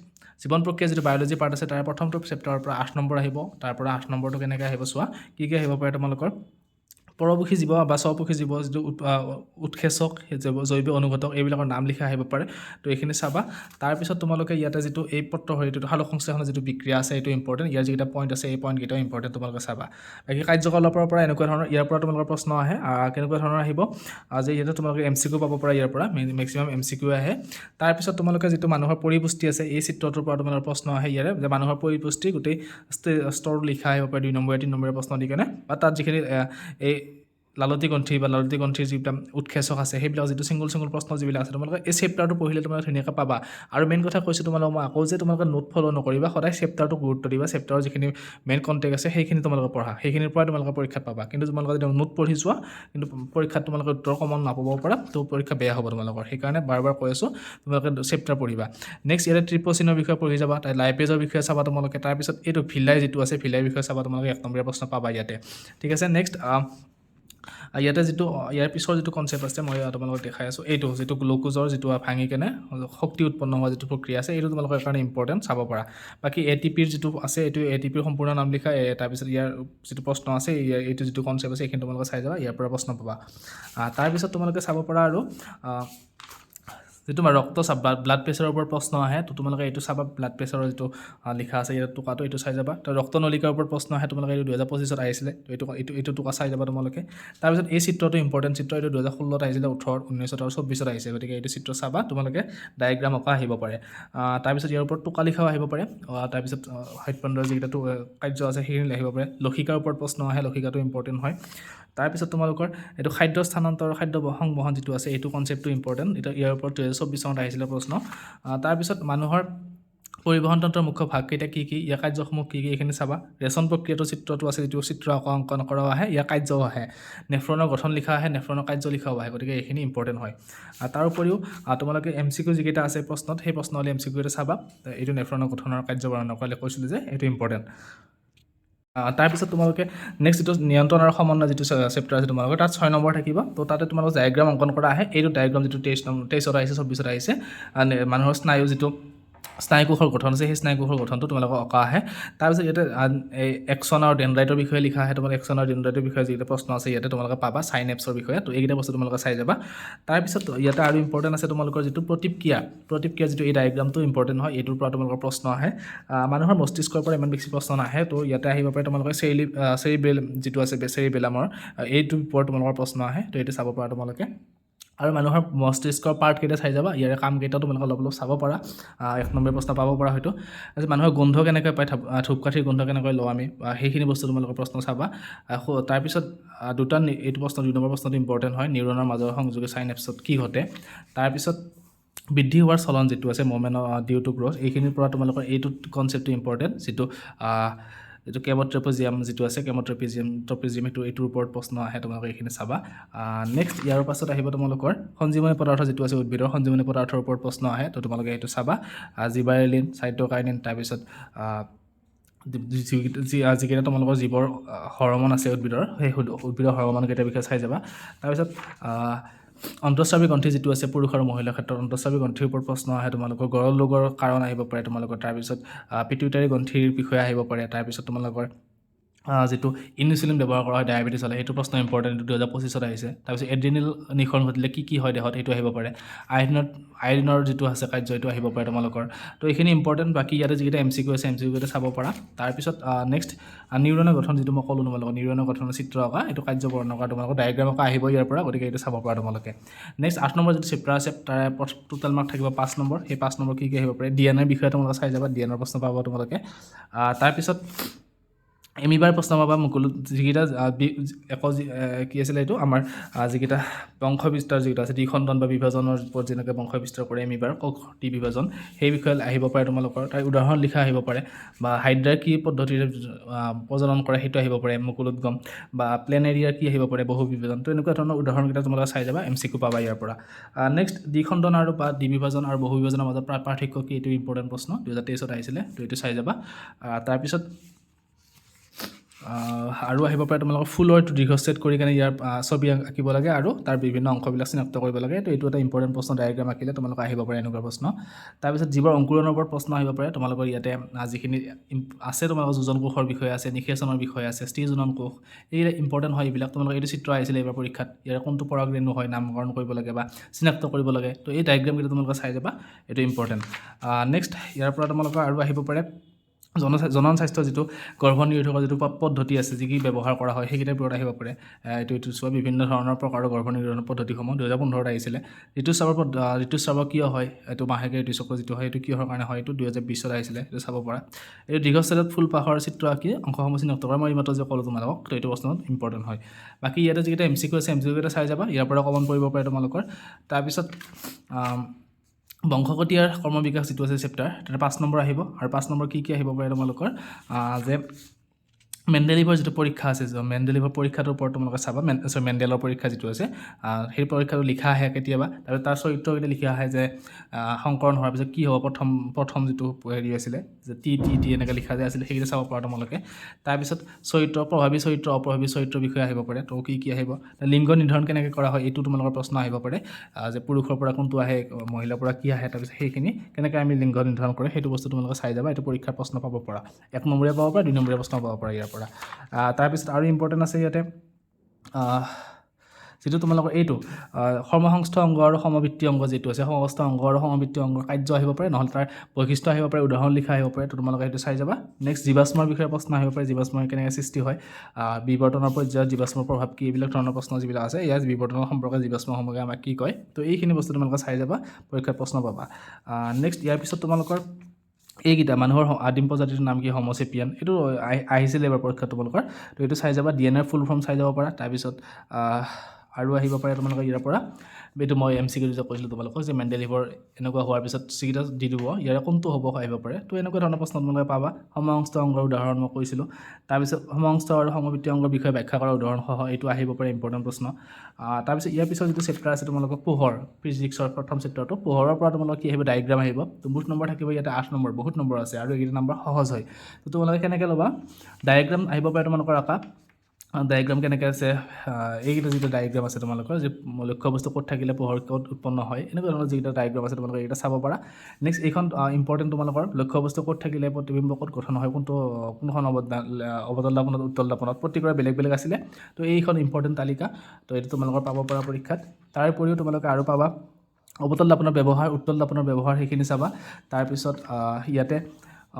জীৱন প্ৰক্ৰিয়া যিটো বায়'লজি পাৰ্ট আছে তাৰ প্ৰথমটো চেপ্টাৰৰ পৰা 8 নম্বৰ আহিব তাৰ পৰা 8 নম্বৰটো কেনেকৈ আহিব চোৱা কি আহিব পাৰে তোমালোকৰ পৰপক্ষী জীৱ বা স্বপক্ষী জীৱ যিটো উৎসেচক জৈৱ অনুঘটক এইবিলাকৰ নাম লিখা আহিব পাৰে তো এইখিনি চাবা তাৰপিছত তোমালোকে ইয়াতে যিটো এই পত্ৰ হৰিটো সালোক সংশ্লেষণৰ যিটো বিক্ৰিয়া আছে এইটো ইম্পৰ্টেণ্ট ইয়াৰ যিকেইটা পইণ্ট আছে এই পইণ্টকেইটাও ইম্পৰ্টেণ্ট তোমালোকে চাবা বাকী কাৰ্যকলাপৰ পৰা এনেকুৱা ধৰণৰ ইয়াৰ পৰা তোমালোকৰ প্ৰশ্ন আহে কেনেকুৱা ধৰণৰ আহিব যে ইয়াতে তোমালোকে MCQ পাব পৰা ইয়াৰ পৰা মেক্সিমাম MCQ আহে তাৰপিছত তোমালোকে যিটো মানুহৰ পৰিপুষ্টি আছে এই চিত্ৰটোৰ পৰা তোমালোকৰ প্ৰশ্ন আহে ইয়াৰে যে মানুহৰ পৰিপুষ্টি গোটেই স্তৰটো লিখা আহিব পাৰে 2 নম্বৰ 3 নম্বৰ প্ৰশ্ন দি কেনে বা তাত যিখিনি এই লালতি গ্ৰন্থি বা লালতি গ্ৰন্থিৰ যিবিলাক উৎক্ষেচক আছে সেইবিলাক যিটো ছিংগল প্ৰশ্ন যিবিলাক আছে তোমালোকে এই চেপ্টাৰটো পঢ়িলে তোমালোকে ধুনীয়াকৈ পাবা আৰু মেইন কথা কৈছোঁ তোমালোকক মই আকৌ যে তোমালোকে নোট ফ'ল' নকৰিবা সদায় চেপ্টাৰটো গুৰুত্ব দিবা চেপ্টাৰৰ যিখিনি মেইন কণ্টেক্ট আছে সেইখিনি তোমালোকে পঢ়া সেইখিনিৰ পৰাই তোমালোকে পৰীক্ষাত পাবা কিন্তু তোমালোকে যদি নোট পঢ়ি যোৱা কিন্তু পৰীক্ষাত তোমালোকে উত্তৰ কমন নাপাব পাৰা তো পৰীক্ষা বেয়া হ'ব তোমালোকৰ সেইকাৰণে বাৰ কৈ আছোঁ তোমালোকে চেপ্টাৰ পঢ়িবা নেক্সট ইয়াতে ট্ৰিপ'চিনৰ বিষয়ে পঢ়ি যাবা তাৰ লাইপেজৰ বিষয়ে চাবা তোমালোকে তাৰপিছত এইটো ভিলাই যিটো আছে ভিলাইৰ বিষয়ে চাবা তোমালোকে 1 নম্বৰীয়া প্ৰশ্ন পাবা ইয়াতে ঠিক আছে নেক্সট ইয়াতে যিটো ইয়াৰ পিছৰ যিটো কনচেপ্ট আছে মই তোমালোকক দেখাই আছোঁ এইটো যিটো গ্লুক'জৰ যিটো ভাঙি কেনে শক্তি উৎপন্ন হোৱা যিটো প্ৰক্ৰিয়া আছে এইটো তোমালোকৰ কাৰণে ইম্পৰ্টেণ্ট চাব পৰা বাকী ATPৰ যিটো আছে এইটো ATPৰ সম্পূৰ্ণ নাম লিখা তাৰপিছত ইয়াৰ যিটো প্ৰশ্ন আছে এইটো যিটো কনচেপ্ট আছে এইখিনি তোমালোকে চাই যাবা ইয়াৰ পৰা প্ৰশ্ন পাবা তাৰপিছত তোমালোকে চাব পৰা আৰু যিটো ৰক্তচাপ বা ব্লাড প্ৰেছাৰৰ ওপৰত প্ৰশ্ন আহে তো তোমালোকে এইটো চাবা ব্লাড প্ৰেছাৰৰ যিটো লিখা আছে ইয়াত টুকাটো এইটো চাই যাবা তো ৰক্তনলিকাৰ ওপৰত প্ৰশ্ন আহে তোমালোকে এইটো 2025 আহিছিলে তো এইটো টুকা চাই যাবা তোমালোকে তাৰপিছত এই চিত্ৰটো ইম্পৰ্টেণ্ট চিত্ৰ এইটো 2016 আহিছিলে 18 19 আৰু 24 আহিছে গতিকে এইটো চিত্ৰ চাবা তোমালোকে ডায়েগ্ৰাম অঁকা আহিব পাৰে তাৰপিছত ইয়াৰ ওপৰত টুকা লিখাও আহিব পাৰে তাৰপিছত হৃদপিণ্ডৰ যিকেইটা কাৰ্য আছে সেইখিনি আহিব পাৰে লক্ষিকাৰ ওপৰত প্ৰশ্ন আহে লক্ষিকাটো ইম্পৰ্টেণ্ট হয় তাৰপিছত তোমালোকৰ এইটো খাদ্য স্থানান্তৰ খাদ্য সংবহন যিটো আছে এইটো কনচেপ্টটো ইম্পৰ্টেণ্ট এটা ইয়াৰ ওপৰত 2024 চনত আহিছিলে প্ৰশ্ন তাৰপিছত মানুহৰ পৰিবহণ তন্ত্ৰৰ মুখ্য ভাগকেইটা কি ইয়াৰ কাৰ্যসমূহ কি এইখিনি চাবা ৰেচন প্ৰক্ৰিয়াটো চিত্ৰটো আছে যিটো চিত্ৰ অংকন কৰাও আহে ইয়াৰ কাৰ্যও আহে নেফ্ৰনৰ গঠন লিখা আহে নেফ্ৰনৰ কাৰ্য লিখাও আহে গতিকে এইখিনি ইম্পৰ্টেণ্ট হয় তাৰ উপৰিও তোমালোকে MCQ যিকেইটা আছে প্ৰশ্নত সেই প্ৰশ্নলৈ MCQ এটা চাবা এইটো নেফ্ৰনৰ গঠনৰ কাৰ্য বৰ্ণনা কৰালে কৈছিলোঁ যে এইটো ইম্পৰ্টেণ্ট তাৰপিছত তোমালোকে নেক্সট যিটো নিয়ন্ত্ৰণ আৰু সমন্বয় যিটো চেপ্টাৰ আছে তোমালোকৰ তাত 6 নম্বৰ থাকিব তো তাতে তোমালোকৰ ডায়েগ্ৰাম অংকন কৰা আহে এইটো ডায়েগ্ৰাম যিটো 23 আহিছে 24 আহিছে মানুহৰ স্নায়ু যিটো স্নায়ুকোষৰ গঠন আছে সেই স্নায়ুকোষৰ গঠনটো তোমালোকৰ অঁকা আহে তাৰপিছত ইয়াতে একচন আৰু ডেনড্ৰাইটৰ বিষয়ে লিখা আহে তোমালোকে একচন আৰু ডেনড্ৰাইটৰ বিষয়ে যিকেইটা প্ৰশ্ন আছে ইয়াতে তোমালোকে পাবা চাইনেপছৰ বিষয়ে তো এইকেইটা বস্তু তোমালোকে চাই যাবা তাৰপিছত ইয়াতে আৰু ইম্পৰ্টেণ্ট আছে তোমালোকৰ যিটো প্ৰতিক্ৰিয়া যিটো এই ডায়েগ্ৰামটো ইম্পৰ্টেণ্ট হয় এইটোৰ পৰা তোমালোকৰ প্ৰশ্ন আহে মানুহৰ মস্তিষ্কৰ পৰা ইমান বেছি প্ৰশ্ন নাহে তো ইয়াতে আহিব পাৰে তোমালোকে চেৰিবেল যিটো আছে চেৰিবেলামৰ এইটোৰ ওপৰত তোমালোকৰ প্ৰশ্ন আহে তো এইটো চাব পৰা তোমালোকে আৰু মানুহৰ মস্তিষ্কৰ পাৰ্টকেইটা চাই যাবা ইয়াৰে কামকেইটাও তোমালোকে অলপ চাব পাৰা 1 নম্বৰ প্ৰশ্ন পাব পৰা হয়তো তাৰপিছত মানুহৰ গোন্ধ কেনেকৈ পায় ধূপকাঠিৰ গোন্ধ কেনেকৈ লওঁ আমি সেইখিনি বস্তু তোমালোকৰ প্ৰশ্ন চাবা তাৰপিছত দুটা এইটো প্ৰশ্ন 2 নম্বৰ প্ৰশ্নটো ইম্পৰ্টেণ্ট হয় নিউৰনৰ মাজৰ সংযোগে চাইনেপছত কি ঘটে তাৰপিছত বৃদ্ধি হোৱাৰ চলন যিটো আছে মুভমেণ্ট ডিউ টু গ্ৰথ এইখিনিৰ পৰা তোমালোকৰ এইটো কনচেপ্টটো ইম্পৰ্টেণ্ট যিটো কেম'ট্ৰেপিজিয়াম যিটো আছে ট্ৰপিজিয়াম এইটোৰ ওপৰত প্ৰশ্ন আহে তোমালোকে এইখিনি চাবা নেক্সট ইয়াৰ পাছত আহিব তোমালোকৰ সঞ্জীৱনী পদাৰ্থ যিটো আছে উদ্ভিদৰ সঞ্জীৱনী পদাৰ্থৰ ওপৰত প্ৰশ্ন আহে তো তোমালোকে এইটো চাবা জিবাৰেলিন চাইটোকাইনিন তাৰপিছত যিকেইটা তোমালোকৰ জীৱৰ হৰমন আছে উদ্ভিদৰ সেই উদ্ভিদৰ হৰমনকেইটাৰ বিষয়ে চাই যাবা তাৰপিছত অন্তঃস্ৰাৱী গ্ৰন্থি যিটো আছে পুৰুষ আৰু মহিলাৰ ক্ষেত্ৰত অন্তঃস্ৰাৱী গ্ৰন্থিৰ ওপৰত প্ৰশ্ন আহে তোমালোকৰ গৰল ৰোগৰ কাৰণ আহিব পাৰে তোমালোকৰ তাৰপিছত পিটুইটাৰী গ্ৰন্থিৰ বিষয়ে আহিব পাৰে তাৰপিছত তোমালোকৰ যিটো ইনচুলিন ব্যৱহাৰ কৰা হয় ডায়েবেটিছ হ'লে সেইটো প্ৰশ্ন ইম্পৰ্টেণ্ট 2025 আহিছে তাৰপিছত এড্ৰিনেল নিঃসৰণ ঘটিলে কি হয় দেহত সেইটো আহিব পাৰে আইৰণৰ যিটো আছে কাৰ্য এইটো আহিব পাৰে তোমালোকৰ তো এইখিনি ইম্পৰ্টেণ্ট বাকী ইয়াতে যিকেইটা MCQ আছে MCQ কেইটা চাব পৰা তাৰপিছত নেক্সট নিউৰনৰ গঠন যিটো মই ক'লোঁ তোমালোকৰ নিউৰনৰ গঠনৰ চিত্ৰ অঁকা এইটো কাৰ্য বৰ্ণনা কৰা তোমালোকৰ ডায়েগ্ৰাম অঁকা আহিব ইয়াৰ পৰা গতিকে এইটো চাব পৰা তোমালোকে নেক্সট 8 নম্বৰ যিটো চেপ্টাৰ আছে তাৰে টোটেল মাৰ্ক থাকিব 5 নম্বৰ সেই 5 নম্বৰ কি আহিব পাৰে DNA বিষয়ে তোমালোকে চাই যাবা DNA প্ৰশ্ন পাব তোমালোকে তাৰপিছত এমিবাৰ প্ৰশ্ন পাবা মুকুলত যিকেইটা কি আছিলে এইটো আমাৰ যিকেইটা বংশ বিস্তাৰ যিকেইটা আছে দ্বিখণ্ডন বা বিভাজনৰ ওপৰত যেনেকৈ বংশ বিস্তাৰ কৰে এমিবাৰ কোষটি বিভাজন সেই বিষয়ে আহিব পাৰে তোমালোকৰ তাৰ উদাহৰণ লিখা আহিব পাৰে বা হাইড্ৰাৰ কি পদ্ধতিৰে প্ৰজনন কৰে সেইটো আহিব পাৰে মুকুলোদ্গম বা প্লেনেৰিয়াৰ কি আহিব পাৰে বহু বিভাজন তো এনেকুৱা ধৰণৰ উদাহৰণকেইটা তোমালোকে চাই যাবা MCQ পাবা ইয়াৰ পৰা নেক্সট দ্বিখণ্ডন আৰু বা দ্বিবিভাজন আৰু বহু বিভাজনৰ মাজত পাৰ্থক্য কি এইটো ইম্পৰ্টেণ্ট প্ৰশ্ন 2023 আহিছিলে তো এইটো চাই যাবা তাৰপিছত আৰু আহিব পাৰে তোমালোকৰ ফুলৰ দীৰ্ঘচ্ছেদ কৰি কেনে ইয়াৰ ছবি আঁকিব লাগে আৰু তাৰ বিভিন্ন অংশবিলাক চিনাক্ত কৰিব লাগে তো এইটো এটা ইম্পৰ্টেণ্ট প্ৰশ্ন ডায়েগ্ৰাম আঁকিলে তোমালোকে আহিব পাৰে এনেকুৱা প্ৰশ্ন তাৰপিছত জীৱৰ অংকুৰণৰ ওপৰত প্ৰশ্ন আহিব পাৰে তোমালোকৰ ইয়াতে যিখিনি আছে তোমালোকৰ যোজন কোষৰ বিষয়ে আছে নিষেচনৰ বিষয়ে আছে স্ত্ৰীজনন কোষ এইবিলাক ইম্পৰ্টেণ্ট হয় এইবিলাক তোমালোকৰ এইটো চিত্ৰ আহিছিলে এইবাৰ পৰীক্ষাত ইয়াৰ কোনটো পৰাগৰেণু হয় নামকৰণ কৰিব লাগে বা চিনাক্ত কৰিব লাগে তো এই ডায়েগ্ৰামকেইটা তোমালোকে চাই যাবা এইটো ইম্পৰ্টেণ্ট নেক্সট ইয়াৰ পৰা তোমালোকৰ আৰু আহিব পাৰে জনন স্বাস্থ্য যিটো গৰ্ভনিৰোধকৰ যিটো পদ্ধতি আছে যি কি ব্যৱহাৰ কৰা হয় সেইকেইটাৰ ওপৰত আহিব পাৰে এইটো চোৱা বিভিন্ন ধৰণৰ প্ৰকাৰৰ গৰ্ভনিৰোধন পদ্ধতিসমূহ 2015ত আহিছিলে ঋতুস্ৰাৱ কিয় হয় এইটো মাহেকীয়া ঋতুচক্ৰ যিটো হয় এইটো কিহৰ কাৰণে হয় এইটো 2020ত আহিছিলে এইটো চাব পৰা এই দীৰ্ঘস্থায়ী ফুলপাহৰ চিত্ৰ আঁকি অংশসমূহ চিনাক্ত কৰা মই এইমাত্ৰ যে ক'লোঁ তোমালোকক তো এইটো প্ৰশ্নত ইম্পৰ্টেণ্ট হয় বাকী ইয়াতে যিকেইটা MCQ আছে MCQ কেইটা চাই যাবা ইয়াৰ পৰা কমন পৰিব পাৰে তোমালোকৰ তাৰপিছত বংশগতীয়াৰ কৰ্মবিকাশ যিটো আছে চেপ্টাৰ তাতে 5 নম্বৰ আহিব আৰু 5 নম্বৰ কি আহিব পাৰে তোমালোকৰ যে মেণ্ডেলিভৰ যিটো পৰীক্ষা আছে মেণ্ডেলিভৰ পৰীক্ষাটোৰ ওপৰত তোমালোকে চাবা মেণ্ডেলৰ পৰীক্ষা যিটো আছে সেই পৰীক্ষাটো লিখা আহে কেতিয়াবা আৰু তাৰ চৰিত্ৰকেইটা লিখা আহে যে সংকৰণ হোৱাৰ পিছত কি হ'ব প্ৰথম যিটো হেৰি আছিলে যে টি এনেকৈ লিখা যে আছিলে সেইকেইটা চাব পৰা তোমালোকে তাৰপিছত প্ৰভাৱী চৰিত্ৰ অপ্ৰভাৱী চৰিত্ৰৰ বিষয়ে আহিব পাৰে তো কি আহিব লিংগ নিৰ্ধাৰণ কেনেকৈ কৰা হয় এইটো তোমালোকৰ প্ৰশ্ন আহিব পাৰে যে পুৰুষৰ পৰা কোনটো আহে মহিলাৰ পৰা কি আহে তাৰপিছত সেইখিনি কেনেকৈ আমি লিংগ নিৰ্ধাৰণ কৰে সেইটো বস্তু তোমালোকে চাই যাবা এইটো পৰীক্ষাৰ প্ৰশ্ন পাব পৰা 1 নম্বৰীয়া পাব পৰা 2 নম্বৰীয়া প্ৰশ্ন পাব পৰা ইয়াৰ পৰা তাৰপিছত আৰু ইম্পৰ্টেণ্ট আছে ইয়াতে যিটো তোমালোকৰ এইটো সমসংস্থ অংগ আৰু সমবৃত্তি অংগ যিটো আছে সমস্ত অংগ আৰু সমবৃত্তি অংগৰ কাৰ্য আহিব পাৰে নহ'লে তাৰ বৈশিষ্ট্য আহিব পাৰে উদাহৰণ লিখা আহিব পাৰে তো তোমালোকে সেইটো চাই যাবা নেক্সট জীৱাশ্মৰ বিষয়ে প্ৰশ্ন আহিব পাৰে জীৱাশ্মৰ কেনেকৈ সৃষ্টি হয় বিবৰ্তনৰ পৰ্যায়ত জীৱাশ্মৰ প্ৰভাৱ কি এইবিলাক ধৰণৰ প্ৰশ্ন যিবিলাক আছে ইয়াত বিবৰ্তনৰ সম্পৰ্কে জীৱাশ্মসমূহে আমাক কি কয় তো এইখিনি বস্তু তোমালোকে চাই যাবা পৰীক্ষাত প্ৰশ্ন পাবা নেক্সট ইয়াৰ পিছত তোমালোকৰ এইকেইটা মানুহৰ আদিম প্ৰজাতিটোৰ নাম কি হোম'চেপিয়ান এইটো আহিছিলে এবাৰ পৰীক্ষাত তোমালোকৰ তো এইটো চাই যাবা DNA ফুল ফৰ্ম চাই যাব পাৰা তাৰপিছত আৰু আহিব পাৰে তোমালোকৰ ইয়াৰ পৰা এইটো মই MCQ যে কৈছিলোঁ তোমালোকক যে মেণ্ডেলিভৰ এনেকুৱা হোৱাৰ পিছত যিকেইটা দি দিব ইয়াৰে কোনটো হ'ব আহিব পাৰে তো এনেকুৱা ধৰণৰ প্ৰশ্ন তোমালোকে পাবা সমসংস্থ অংগৰ উদাহৰণ মই কৈছিলোঁ তাৰপিছত সমসংস্থ আৰু সমবৃত্তি অংগৰ বিষয়ে ব্যাখ্যা কৰা উদাহৰণসহ এইটো আহিব পাৰে ইম্পৰ্টেণ্ট প্ৰশ্ন তাৰপিছত ইয়াৰ পিছত যিটো চেপ্টাৰ আছে তোমালোকৰ পোহৰ ফিজিক্সৰ প্ৰথম চেপ্টাৰটো পোহৰৰ পৰা তোমালোকৰ কি আহিব ডায়েগ্ৰাম আহিব তো মুঠ নম্বৰ থাকিব ইয়াতে 8 নম্বৰ বহুত নম্বৰ আছে আৰু এইকেইটা নম্বৰ সহজ হয় তো তোমালোকে কেনেকৈ ল'বা ডায়েগ্ৰাম আহিব পাৰে তোমালোকৰ আঁকা ডায়েগ্ৰাম কেনেকৈ আছে এইকেইটা যিটো ডায়েগ্ৰাম আছে তোমালোকৰ যে লক্ষ্য বস্তু ক'ত থাকিলে পোহৰ ক'ত উৎপন্ন হয় এনেকুৱা ধৰণৰ যিকেইটা ডায়েগ্ৰাম আছে তোমালোকে এইকেইটা চাব পাৰা নেক্সট এইখন ইম্পৰ্টেণ্ট তোমালোকৰ লক্ষ্য বস্তু ক'ত থাকিলে প্ৰতিবিম্ব ক'ত গঠন হয় কোনখন অৱতল দাপনত উত্তল দাপনত প্ৰতিক্ৰিয়া বেলেগ বেলেগ আছিলে তো এইখন ইম্পৰ্টেণ্ট তালিকা তো এইটো তোমালোকৰ পাব পৰা পৰীক্ষাত তাৰ উপৰিও তোমালোকে আৰু পাবা অৱতল দাপনৰ ব্যৱহাৰ উত্তল দাপনৰ ব্যৱহাৰ সেইখিনি চাবা তাৰপিছত ইয়াতে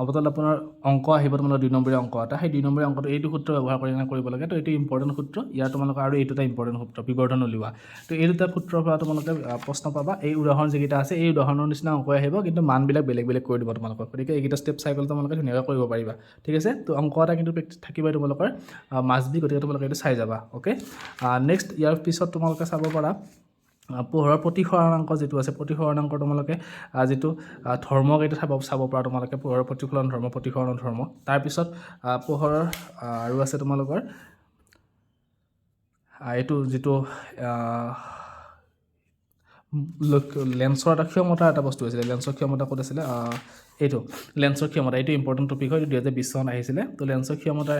অৱতল দাপনৰ অংক আহিব তোমালোকৰ 2 নম্বৰীয়া অংক এটা সেই 2 নম্বৰীয়া অংকটো এইটো সূত্ৰ ব্যৱহাৰ কৰি কৰিব লাগে তো এইটো ইম্পৰ্টেণ্ট সূত্ৰ ইয়াৰ তোমালোকৰ আৰু এইটো এটা ইম্পৰ্টেণ্ট সূত্ৰ বিবৰ্ধন উলিওৱা তো এই দুটা সূত্ৰৰ পৰা তোমালোকে প্ৰশ্ন পাবা এই উদাহৰণ যিকেইটা আছে এই উদাহৰণৰ নিচিনা অংক আহিব কিন্তু মানবিলাক বেলেগ বেলেগ কৰি দিব তোমালোকক গতিকে এইকেইটা ষ্টেপ চাই গ'লে তোমালোকে ধুনীয়াকৈ কৰিব পাৰিবা ঠিক আছে তো অংক এটা কিন্তু প্ৰেক্টিছ থাকিবই তোমালোকৰ মাষ্ট বি গতিকে তোমালোকে এইটো চাই যাবা অ'কে নেক্সট ইয়াৰ পিছত তোমালোকে চাব পাৰা পোহৰৰ প্ৰতিসৰণাংক যিটো আছে প্ৰতিসৰণাংক তোমালোকে যিটো ধৰ্মকেইটা চাব পৰা তোমালোকে পোহৰৰ প্ৰতিফলন ধৰ্ম প্ৰতিসৰণ ধৰ্ম তাৰপিছত পোহৰৰ আৰু আছে তোমালোকৰ এইটো যিটো লেন্সৰ এটা ক্ষমতা এটা বস্তু আছিলে লেন্সৰ ক্ষমতা ক'ত আছিলে এইটো লেন্সৰ ক্ষমতা এইটো ইম্পৰ্টেণ্ট টপিক হয় এইটো 2020 চনত আহিছিলে তো লেন্সৰ ক্ষমতা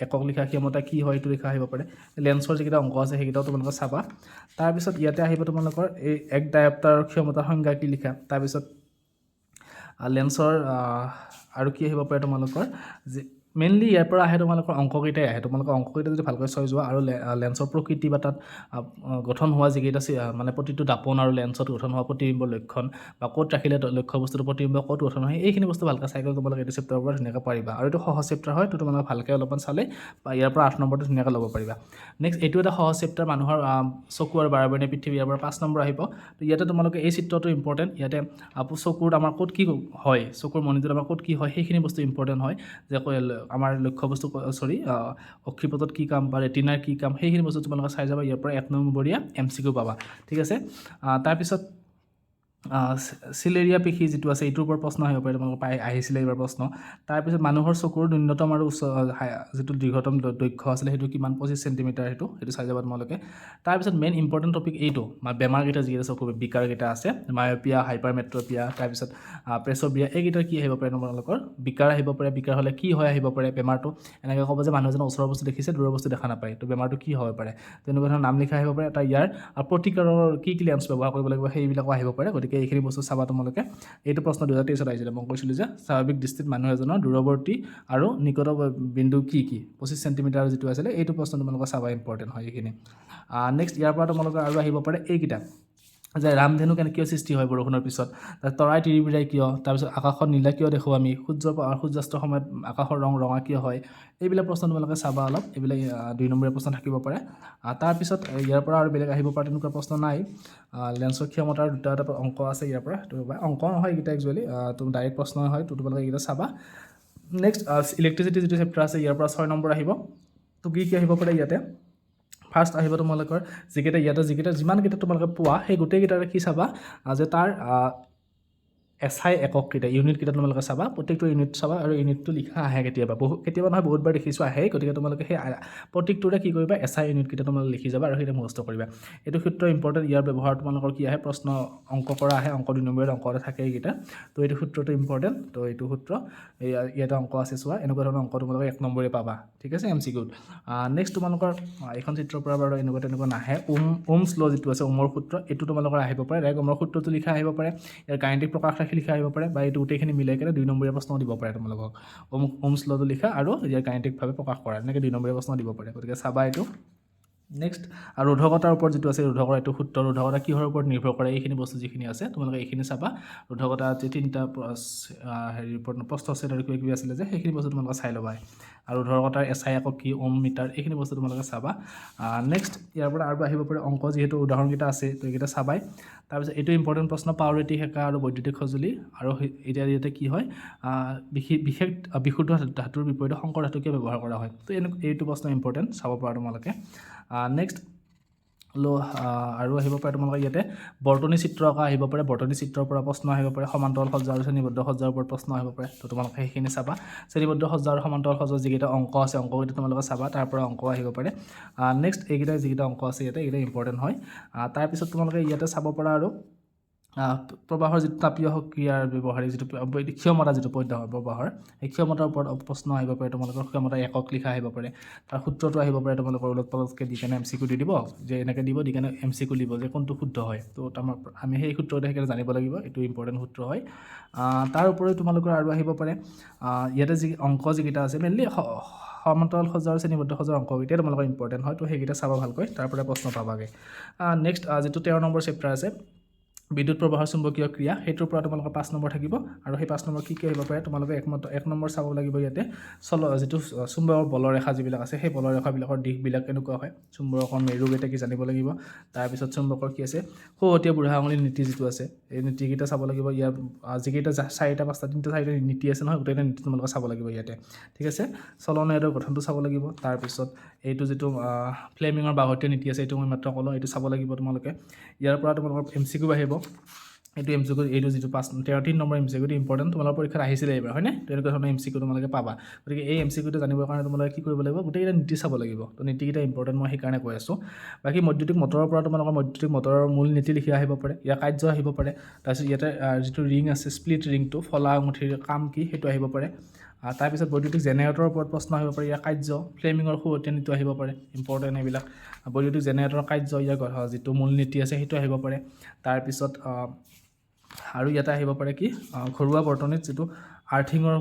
একক লিখা ক্ষমতা কি হয় এইটো লিখা আহিব পাৰে লেন্সৰ যিকেইটা অংক আছে সেইকেইটাও তোমালোকে চাবা তাৰপিছত ইয়াতে আহিব তোমালোকৰ এই এক ডায়প্টাৰৰ ক্ষমতাৰ সংজ্ঞা কি লিখা তাৰপিছত লেন্সৰ আৰু কি আহিব পাৰে তোমালোকৰ যে মেইনলি ইয়াৰ পৰা আহে তোমালোকৰ অংককেইটাই আহে তোমালোকৰ অংককেইটা যদি ভালকৈ চাই যোৱা আৰু লেন্সৰ প্ৰকৃতি বা তাত গঠন হোৱা যিকেইটা মানে প্ৰতিটো দাপন আৰু লেন্সত গঠন হোৱা প্ৰতিবিম্বৰ লক্ষণ বা ক'ত ৰাখিলে লক্ষ্য বস্তুটো প্ৰতিবিম্ব ক'ত গঠন হয় এইখিনি বস্তু ভালকৈ চাই গ'লে তোমালোকে এইটো চেপ্টাৰৰ পৰা ধুনীয়াকৈ পাৰিবা আৰু এইটো সহজ চেপ্টাৰ হয় তো তোমালোকে ভালকৈ অলপমান চালে বা ইয়াৰ পৰা 8 নম্বৰটো ধুনীয়াকৈ ল'ব পাৰিবা নেক্সট এইটো এটা সহজ চেপ্টাৰ মানুহৰ চকু আৰু বাৰবৰণীয়া পৃথিৱী ইয়াৰ পৰা 5 নম্বৰ আহিব তো ইয়াতে তোমালোকে এই চিত্ৰটো ইম্পৰ্টেণ্ট ইয়াতে চকুত আমাৰ ক'ত কি হয় চকুৰ মণিটোত আমাৰ ক'ত কি হয় সেইখিনি বস্তু ইম্পৰ্টেণ্ট হয় যে আমাৰ লক্ষ্য বস্তু অক্ষিপটত কি কাম বা ৰেটিনাৰ কি কাম সেইখিনি বস্তু তোমালোকে চাই যাবা ইয়াৰ পৰা 1 নম্বৰীয়া MCQ পাবা ঠিক আছে তাৰপিছত চিলেৰিয়া পেশী যিটো আছে এইটোৰ ওপৰত প্ৰশ্ন আহিব পাৰে তোমালোকে আহিছিলে এইবাৰ প্ৰশ্ন তাৰপিছত মানুহৰ চকুৰ ন্যূনতম আৰু উচ্চ যিটো দীৰ্ঘতম দৈৰ্ঘ্য আছিলে সেইটো কিমান 25 চেণ্টিমিটাৰ সেইটো চাই যাবা তোমালোকে তাৰপিছত মেইন ইম্পৰ্টেণ্ট টপিক এইটো বেমাৰকেইটা যিকেইটা চকুৰ বিকাৰকেইটা আছে মায়পিয়া হাইপাৰমেট্ৰপিয়া তাৰপিছত প্ৰেছবিয়া এইকেইটাৰ কি আহিব পাৰে তোমালোকৰ বিকাৰ আহিব পাৰে বিকাৰ হ'লে কি হয় আহিব পাৰে বেমাৰটো এনেকৈ ক'ব যে মানুহ এজনৰ ওচৰৰ বস্তু দেখিছে দূৰৰ বস্তু দেখা নাপায় তো বেমাৰটো কি হ'ব পাৰে তেনেকুৱা ধৰণৰ নাম লিখা আহিব পাৰে এটা ইয়াৰ প্ৰতিকাৰৰ কি লেন্স ব্যৱহাৰ কৰিব লাগিব সেইবিলাকো আহিব পাৰে গতিকে এইখিনি বস্তু চাবা তোমালোকে এইটো প্ৰশ্ন 2023 আহিছিলে মই কৈছিলোঁ যে স্বাভাৱিক দৃষ্টিত মানুহ এজনৰ দূৰৱৰ্তী আৰু নিকট বিন্দু কি 25 চেণ্টিমিটাৰ যিটো আছিলে এইটো প্ৰশ্ন তোমালোকে চাবা ইম্পৰ্টেণ্ট হয় এইখিনি নেক্সট ইয়াৰ পৰা তোমালোকে আৰু আহিব পাৰে এইকেইটা যে ৰামধেনু কিয় সৃষ্টি হয় বৰষুণৰ পিছত, তৰাই তিৰিবিৰাই কিয়, তাৰপিছত আকাশত নীলা কিয় দেখোঁ আমি, সূৰ্যাস্তৰ সময়ত আকাশৰ ৰং ৰঙা কিয় হয়, এইবিলাক প্ৰশ্ন তোমালোকে চাবা অলপ, এইবিলাক 2 নম্বৰীয়া প্ৰশ্ন থাকিব পাৰে। তাৰপিছত ইয়াৰ পৰা আৰু বেলেগ আহিব পাৰে তেনেকুৱা প্ৰশ্ন নাই। লেন্সৰ ক্ষমতাৰ দুটা অংক আছে ইয়াৰ পৰা, তো অংক নহয় এইকেইটা একচুৱেলি, তো ডাইৰেক্ট প্ৰশ্ন হয়, তো তোমালোকে এইকেইটা চাবা। নেক্সট ইলেক্ট্ৰিচিটি যিটো চেপ্টাৰ আছে ইয়াৰ পৰা 6 নম্বৰ আহিব। তো কি আহিব পাৰে ইয়াতে, ফাৰ্ষ্ট আহিব তোমালোকৰ যিকেইটা যিমানকেইটা তোমালোকে পোৱা সেই গোটেইকেইটাৰে কি চাবা যে তাৰ এছআই একককেইটা ইউনিটকেইটা তোমালোকে চাবা, প্ৰত্যেকটো ইউনিট চাবা আৰু ইউনিটটো লিখা আহে কেতিয়াবা নহয় বহুতবাৰ দেখিছোঁ আহে, গতিকে তোমালোকে সেই প্ৰত্যেকটোৰে কি কৰিবা এছআই ইউনিটকেইটা তোমালোকে লিখি যাবা আৰু সেইটো মুখস্থ কৰিবা। এইটো সূত্ৰ ইম্পৰ্টেণ্ট, ইয়াৰ ব্যৱহাৰ তোমালোকৰ কি আহে, প্ৰশ্ন অংক কৰা আহে, অংক 2 নম্বৰত অংক এটা থাকে এইকেইটা, তো এইটো সূত্ৰটো ইম্পৰ্টেণ্ট। তো এইটো সূত্ৰ ইয়াতে অংক আছে চোৱা, এনেকুৱা ধৰণৰ অংক তোমালোকে 1 নম্বৰে পাবা, ঠিক আছে MCQত। নেক্সট তোমালোকৰ এইখন চিত্ৰৰ পৰা বাৰু তেনেকুৱা নাহে, ওমছ ল যিটো আছে ওমৰ সূত্ৰ, এইটো তোমালোকৰ আহিব পাৰে, ডাইৰেক্ট ওমৰ সূত্ৰটো লিখা আহিব পাৰে, ইয়াৰ গাণিতিক প্ৰকাশ ৰাখি লিখা আহিব পাৰে, বা এইটো গোটেইখিনি মিলাই কেনে 2 নম্বৰীয়া প্ৰশ্ন দিব পাৰে তোমালোকক, ওমছ লটো লিখা আৰু ইয়াৰ গাণিতিকভাৱে প্ৰকাশ কৰা, এনেকৈ 2 নম্বৰীয়া প্ৰশ্ন দিব পাৰে, গতিকে চাবা এইটো। নেক্সট আৰু ৰোধকতাৰ ওপৰত যিটো আছে ৰোধকৰ এইটো সূত্ৰ, ৰোধকতা কিহৰ ওপৰত নিৰ্ভৰ কৰে, এইখিনি বস্তু যিখিনি আছে তোমালোকে এইখিনি চাবা। ৰোধকতা যে 3টা হেৰিৰ ওপৰত প্ৰশ্ন আছে আৰু কিবা আছিলে যে সেইখিনি বস্তু তোমালোকে চাই ল'বা। আৰু ৰোধকতাৰ এছআই একক কি, ওম মিটাৰ, এইখিনি বস্তু তোমালোকে চাবা। নেক্সট ইয়াৰ পৰা আৰু আহিব পাৰে অংক, যিহেতু উদাহৰণকেইটা আছে তো এইকেইটা চাবাই। তাৰপিছত এইটো ইম্পৰ্টেণ্ট প্ৰশ্ন, পাৱৰেটি সেকা আৰু বৈদ্যুতিক সঁজুলি, আৰু ইয়াতে কি হয় বিশেষ বিশুদ্ধ ধাতুৰ বিপৰীতে সংকৰ ধাতু কিয় ব্যৱহাৰ কৰা হয়, তো এইটো প্ৰশ্ন ইম্পৰ্টেণ্ট, চাব পৰা তোমালোকে। নেক্সট আৰু আহিব পাৰে তোমালোকে ইয়াতে বৰ্তনী চিত্ৰ অঁকা আহিব পাৰে, বৰ্তনী চিত্ৰৰ পৰা প্ৰশ্ন আহিব পাৰে, সমান্তৰাল সজ্জা আৰু শ্ৰেণীবদ্ধ সজ্জাৰ ওপৰত প্ৰশ্ন আহিব পাৰে, তো তোমালোকে সেইখিনি চাবা। শ্ৰেণীবদ্ধ সজ্জা আৰু সমান্তৰাল সজ্জাৰ যিকেইটা অংক আছে অংককেইটা তোমালোকে চাবা, তাৰ পৰা অংক আহিব পাৰে। নেক্সট এইকেইটা যিকেইটা অংক আছে ইয়াতে এইকেইটা ইম্পৰ্টেণ্ট হয়। তাৰপিছত তোমালোকে ইয়াতে চাব পৰা আৰু প্ৰবাহৰ যিটো তাপীয় ক্ৰিয়াৰ ব্যৱহাৰিক যিটো ক্ষমতা যিটো প্ৰবাহৰ, সেই ক্ষমতাৰ ওপৰত প্ৰশ্ন আহিব পাৰে, তোমালোকৰ ক্ষমতা একক লিখা আহিব পাৰে, তাৰ সূত্ৰটো আহিব পাৰে, তোমালোকৰ ওলট পালটকৈ দি কেনে MCQ দি দিব, যে এনেকৈ দিব দি কেনে MCQ দিব যে কোনটো শুদ্ধ হয়, তো আমি সেই সূত্ৰটো সেইকাৰণে জানিব লাগিব, এইটো ইম্পৰ্টেণ্ট সূত্ৰ হয়। তাৰ উপৰিও তোমালোকৰ আৰু আহিব পাৰে ইয়াতে যি অংক যিকেইটা আছে মেইনলি সমান্তৰাল সজ্জা আৰু শ্ৰেণীবদ্ধ সজ্জাৰ অংককেইটাই তোমালোকৰ ইম্পৰ্টেণ্ট হয়, তো সেইকেইটা চাব ভালকৈ, তাৰ পৰা প্ৰশ্ন পাবাগৈ। নেক্সট যিটো 13 নম্বৰ চেপ্টাৰ আছে বিদ্যুৎ প্ৰবাহৰ চুম্বকীয় ক্ৰিয়া, সেইটোৰ পৰা তোমালোকৰ 5 নম্বৰ থাকিব, আৰু সেই 5 নম্বৰ কি আহিব পাৰে তোমালোকে 1 নম্বৰ চাব লাগিব ইয়াতে যিটো চুম্বকৰ বলৰেখা যিবিলাক আছে সেই বলৰেখাবিলাকৰ দিশবিলাক কেনেকুৱা হয়, চুম্বকৰ মেৰুকেইটা কি জানিব লাগিব, তাৰপিছত চুম্বকৰ কি আছে শেহতীয়া বুঢ়া আঙুলিৰ নীতি যিটো আছে এই নীতিকেইটা চাব লাগিব, ইয়াৰ যিকেইটা 4টা 5টা 3টা 4টা নীতি আছে নহয়, গোটেইটা নীতি তোমালোকে চাব লাগিব ইয়াতে, ঠিক আছে। চলনায়তৰ গঠনটো চাব লাগিব, তাৰপিছত এইটো যিটো ফ্লেমিঙৰ বাঁহতীয়া নীতি আছে এইটো মই মাত্ৰ ক'লোঁ, এইটো চাব লাগিব তোমালোকে। ইয়াৰ পৰা তোমালোকৰ MCQ আহিব, এইটো MCQ এইটো যিটো 3 নম্বৰ MCQ ইম্পৰ্টেণ্ট, তোমালোকৰ পৰীক্ষাত আহিছিলে এইবাৰ হয়নে, তেনেকুৱা ধৰণৰ MCQ তোমালোকে পাবা, গতিকে এই MCQটো জানিবৰ কাৰণে তোমালোকে কি কৰিব লাগিব, গোটেইকেইটা নীতি চাব লাগিব, তো নীতিকেইটা ইম্পৰ্টেণ্ট মই সেইকাৰণে কৈ আছোঁ। বাকী বৈদ্যুতিক মটৰৰ পৰা তোমালোকৰ বৈদ্যুতিক মটৰৰ মূল নীতি লিখি আহিব পাৰে, ইয়াৰ কাৰ্য আহিব পাৰে, তাৰপিছত ইয়াতে যিটো ৰিং আছে স্প্লিট ৰিংটো ফলা আঙুঠিৰ কাম কি সেইটো আহিব পাৰে। তাৰপিছত বৈদ্যুতিক জেনেৰেটৰৰ ওপৰত প্ৰশ্ন আহিব পাৰে, ইয়াৰ কাৰ্য, ফ্লেমিঙৰ শেহতীয়া নীতি আহিব পাৰে, ইম্পৰ্টেণ্ট এইবিলাক। বৈদ্যুতিক জেনেৰেটৰৰ কাৰ্য, ইয়াৰ যিটো মূল নীতি আছে সেইটো আহিব পাৰে। তাৰপিছত আৰু ইয়াতে আহিব পাৰে কি ঘৰুৱা বৰ্তনীত যিটো আৰ্থিঙৰ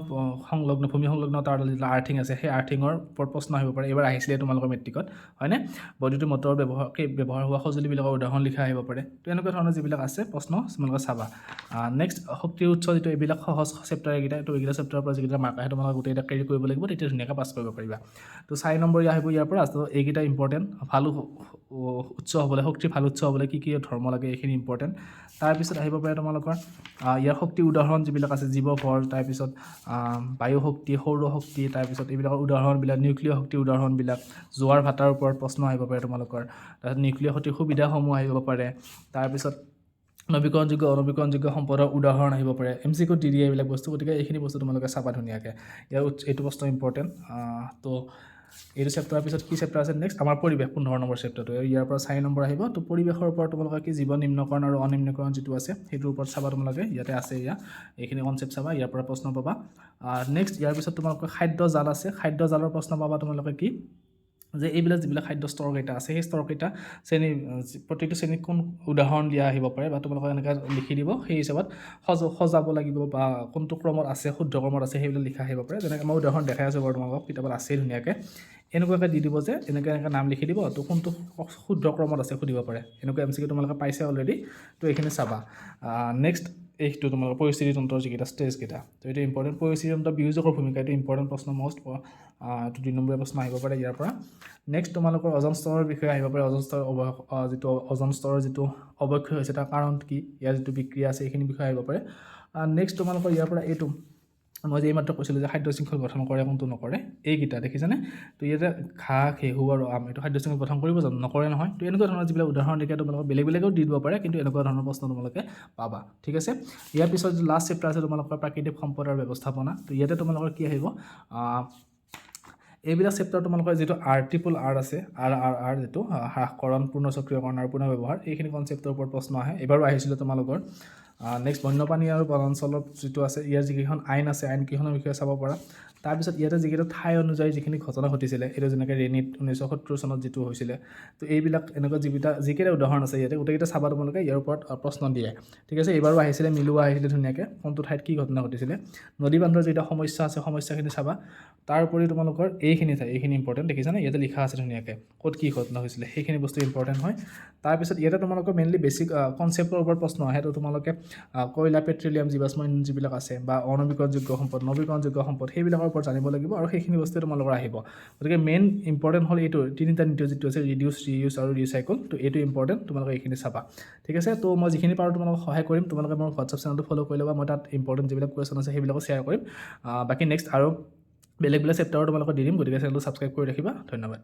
সংলগ্ন ভূমি সংলগ্ন তাৰ যিটো আৰ্থিং আছে সেই আৰ্থিঙৰ ওপৰত প্ৰশ্ন আহিব পাৰে, এইবাৰ আহিছিলে তোমালোকৰ মেট্ৰিকত হয়নে। বৈদ্যুতিক মটৰৰ ব্যৱহাৰ হোৱা সঁজুলিবিলাকৰ উদাহৰণ লিখা আহিব পাৰে, তো এনেকুৱা ধৰণৰ যিবিলাক আছে প্ৰশ্ন তোমালোকে চাবা। নেক্সট শক্তিৰ উৎস যিটো এইবিলাক সহজ চেপ্টাৰ এইকেইটা, তো এইকেইটা চেপ্টাৰৰ পৰা যিকেইটা মাৰ্ক আহে তোমালোকে গোটেইকেইটা কেৰি কৰিব লাগিব, তেতিয়া ধুনীয়াকৈ পাছ কৰিব পাৰিবা। তো 4 নম্বৰ আহিব ইয়াৰ পৰা, তো এইকেইটা ইম্পৰ্টেণ্ট, ভাল উৎস হ'বলৈ শক্তিৰ ভাল উৎস হ'বলৈ কি ধৰ্ম লাগে এইখিনি ইম্পৰ্টেণ্ট। তাৰপিছত আহিব পাৰে তোমালোকৰ ইয়াৰ শক্তি উদাহৰণ যিবিলাক আছে জীৱ ভৰ, তাৰপিছত বায়ু শক্তি, সৌৰ শক্তি, তাৰপিছত এইবিলাকৰ উদাহৰণবিলাক নিউক্লিয় শক্তিৰ উদাহৰণবিলাক, জোৱাৰ ভাটাৰ ওপৰত প্ৰশ্ন আহিব পাৰে তোমালোকৰ, তাৰপিছত নিউক্লিয় শক্তিৰ সুবিধাসমূহ আহিব পাৰে, তাৰপিছত নৱীকৰণযোগ্য অনৱীকৰণযোগ্য সম্পদৰ উদাহৰণ আহিব পাৰে, MCQ দি দিয়ে এইবিলাক বস্তু, গতিকে এইখিনি বস্তু তোমালোকে চাবা ধুনীয়াকৈ, এইটো বস্তু ইম্পৰ্টেণ্ট। তো এইটো চেপ্টাৰৰ পিছত কি চেপ্টাৰ আছে নেক্সট আমাৰ পৰিৱেশ 15 নম্বৰ চেপ্টাৰটো, ইয়াৰ পৰা 4 নম্বৰ আহিব। তো পৰিৱেশৰ ওপৰত তোমালোকে কি জীৱ নিম্নকৰণ আৰু অনিম্নকৰণ যিটো আছে সেইটোৰ ওপৰত চাবা তোমালোকে, ইয়াতে আছে এইখিনি কনচেপ্ট চাবা, ইয়াৰ পৰা প্ৰশ্ন পাবা। নেক্সট ইয়াৰ পিছত তোমালোকৰ খাদ্য জাল আছে, খাদ্য জালৰ প্ৰশ্ন পাবা তোমালোকে কি যে এইবিলাক যিবিলাক খাদ্য স্তৰকেইটা আছে সেই স্তৰকেইটা শ্ৰেণী প্ৰত্যেকটো শ্ৰেণীত কোন উদাহৰণ দিয়া আহিব পাৰে বা তোমালোকে এনেকৈ লিখি দিব সেই হিচাপত সজাব লাগিব বা কোনটো ক্ৰমত আছে শুদ্ধ ক্ৰমত আছে সেইবিলাক লিখা আহিব পাৰে যেনেকৈ মই উদাহৰণ দেখাই আছোঁ বাৰু তোমালোকক কিতাপত আছেই ধুনীয়াকৈ এনেকুৱাকৈ দি দিব যে এনেকৈ নাম লিখি দিব তো কোনটো শুদ্ধ ক্ৰমত আছে সুধিব পাৰে এনেকুৱা MCQ তোমালোকে পাইছে অলৰেডি তো এইখিনি চাবা নেক্সট এইটো তোমালোকৰ পৰিস্থিতি তন্ত্ৰৰ যিকেইটা ষ্টেজকেইটা তো এইটো ইম্পৰ্টেণ্ট পৰিস্থিতি তন্ত্ৰ বিয়োজকৰ ভূমিকা এইটো ইম্পৰ্টেণ্ট প্ৰশ্ন মষ্ট এইটো 2 নম্বৰীয়া প্ৰশ্ন আহিব পাৰে ইয়াৰ পৰা নেক্সট তোমালোকৰ ওজন স্তৰৰ বিষয়ে আহিব পাৰে ওজন স্তৰৰ যিটো ওজন স্তৰৰ যিটো অৱক্ষয় হৈছে তাৰ কাৰণ কি ইয়াৰ যিটো বিক্ৰিয়া আছে এইখিনি বিষয়ে আহিব পাৰে নেক্সট তোমালোকৰ ইয়াৰ পৰা এইটো মই যে এইমাত্ৰ কৈছিলোঁ যে খাদ্য শৃংখল গঠন কৰে কোনটো নকৰে এইকেইটা দেখিছেনে তো ইয়াতে ঘাঁহ ঘেঁহু আৰু আম এইটো খাদ্য শৃংখল গঠন কৰিব জানো নকৰে নহয় তো এনেকুৱা ধৰণৰ যিবিলাক উদাহৰণ দেখে তোমালোকে বেলেগ বেলেগেও দি দিব পাৰে কিন্তু এনেকুৱা ধৰণৰ প্ৰশ্ন তোমালোকে পাবা ঠিক আছে ইয়াৰ পিছত যে লাষ্ট চেপ্টাৰ আছে তোমালোকৰ প্ৰাকৃতিক সম্পদৰ ব্যৱস্থাপনা তো ইয়াতে তোমালোকৰ কি আহিব এইবিলাক চেপ্টাৰ তোমালোকৰ যিটো RRR আছে RRR যিটো হ্ৰাসকৰণ পূৰ্ণ চক্ৰীয়কৰণ আৰু পুনৰ ব্যৱহাৰ এইখিনি কনচেপ্টৰ ওপৰত প্ৰশ্ন আহে এবাৰো আহিছিলে তোমালোকৰ নেক্সট বন্যপ্ৰাণী আৰু বনাঞ্চলত যিটো আছে ইয়াৰ যিকেইখন আইন আছে আইন কেইখনৰ বিষয়ে চাব পৰা তাৰপিছত ইয়াতে যিকেইটা ঠাই অনুযায়ী যিখিনি ঘটনা ঘটিছিলে এইটো যেনেকৈ ৰেণীত 1970 চনত যিটো হৈছিলে তো এইবিলাক এনেকুৱা যিকেইটা উদাহৰণ আছে ইয়াতে গোটেইকেইটা চাবা তোমালোকে ইয়াৰ ওপৰত প্ৰশ্ন দিয়ে ঠিক আছে এইবাৰো আহিছিলে মিলোৱা আহিছিলে ধুনীয়াকৈ কোনটো ঠাইত কি ঘটনা ঘটিছিলে নদী বান্ধৰ যিটা সমস্যা আছে সমস্যাখিনি চাবা তাৰ উপৰি তোমালোকৰ এইখিনি ইম্পৰ্টেণ্ট দেখিছানে ইয়াতে লিখা আছে ধুনীয়াকৈ ক'ত কি ঘটনা হৈছিলে সেইখিনি বস্তু ইম্পৰ্টেণ্ট হয় তাৰপিছত ইয়াতে তোমালোকৰ মেইনলি বেছিক কনচেপ্টৰ ওপৰত প্ৰশ্ন আহে তো তোমালোকে কয়লা পেট্ৰলিয়াম জীৱাশ্ম ইন্ধন যিবিলাক আছে বা অনবীকৰণযোগ্য সম্পদ নৱীকৰণযোগ্য সম্পদ সেইবিলাকৰ ওপৰত জানিব লাগিব আৰু সেইখিনি বস্তু তোমালোকৰ আহিব গতিকে মেইন ইম্পৰ্টেণ্ট হ'ল এইটো তিনিটা নীতি যিটো আছে ৰিডিউচ ৰিইউজ আৰু ৰিচাইকল তো এইটো ইম্পৰ্টেণ্ট তোমালোকে এইখিনি চাবা ঠিক আছে তো মই যিখিনি পাৰোঁ তোমালোকক সহায় কৰিম তোমালোকে মোৰ হোৱাটছআপ চেনেলটো ফ'ল' কৰি ল'বা মই তাত ইম্পৰ্টেণ্ট যিবিলাক কুৱেশ্যন আছে সেইবিলাকো শ্বেয়াৰ কৰিম বাকী নেক্সট আৰু বেলেগ চেপ্টাৰৰ তোমালোকক দি দিম গতিকে চেনেলটো ছাবস্ক্ৰাইব কৰি ৰাখিবা ধন্যবাদ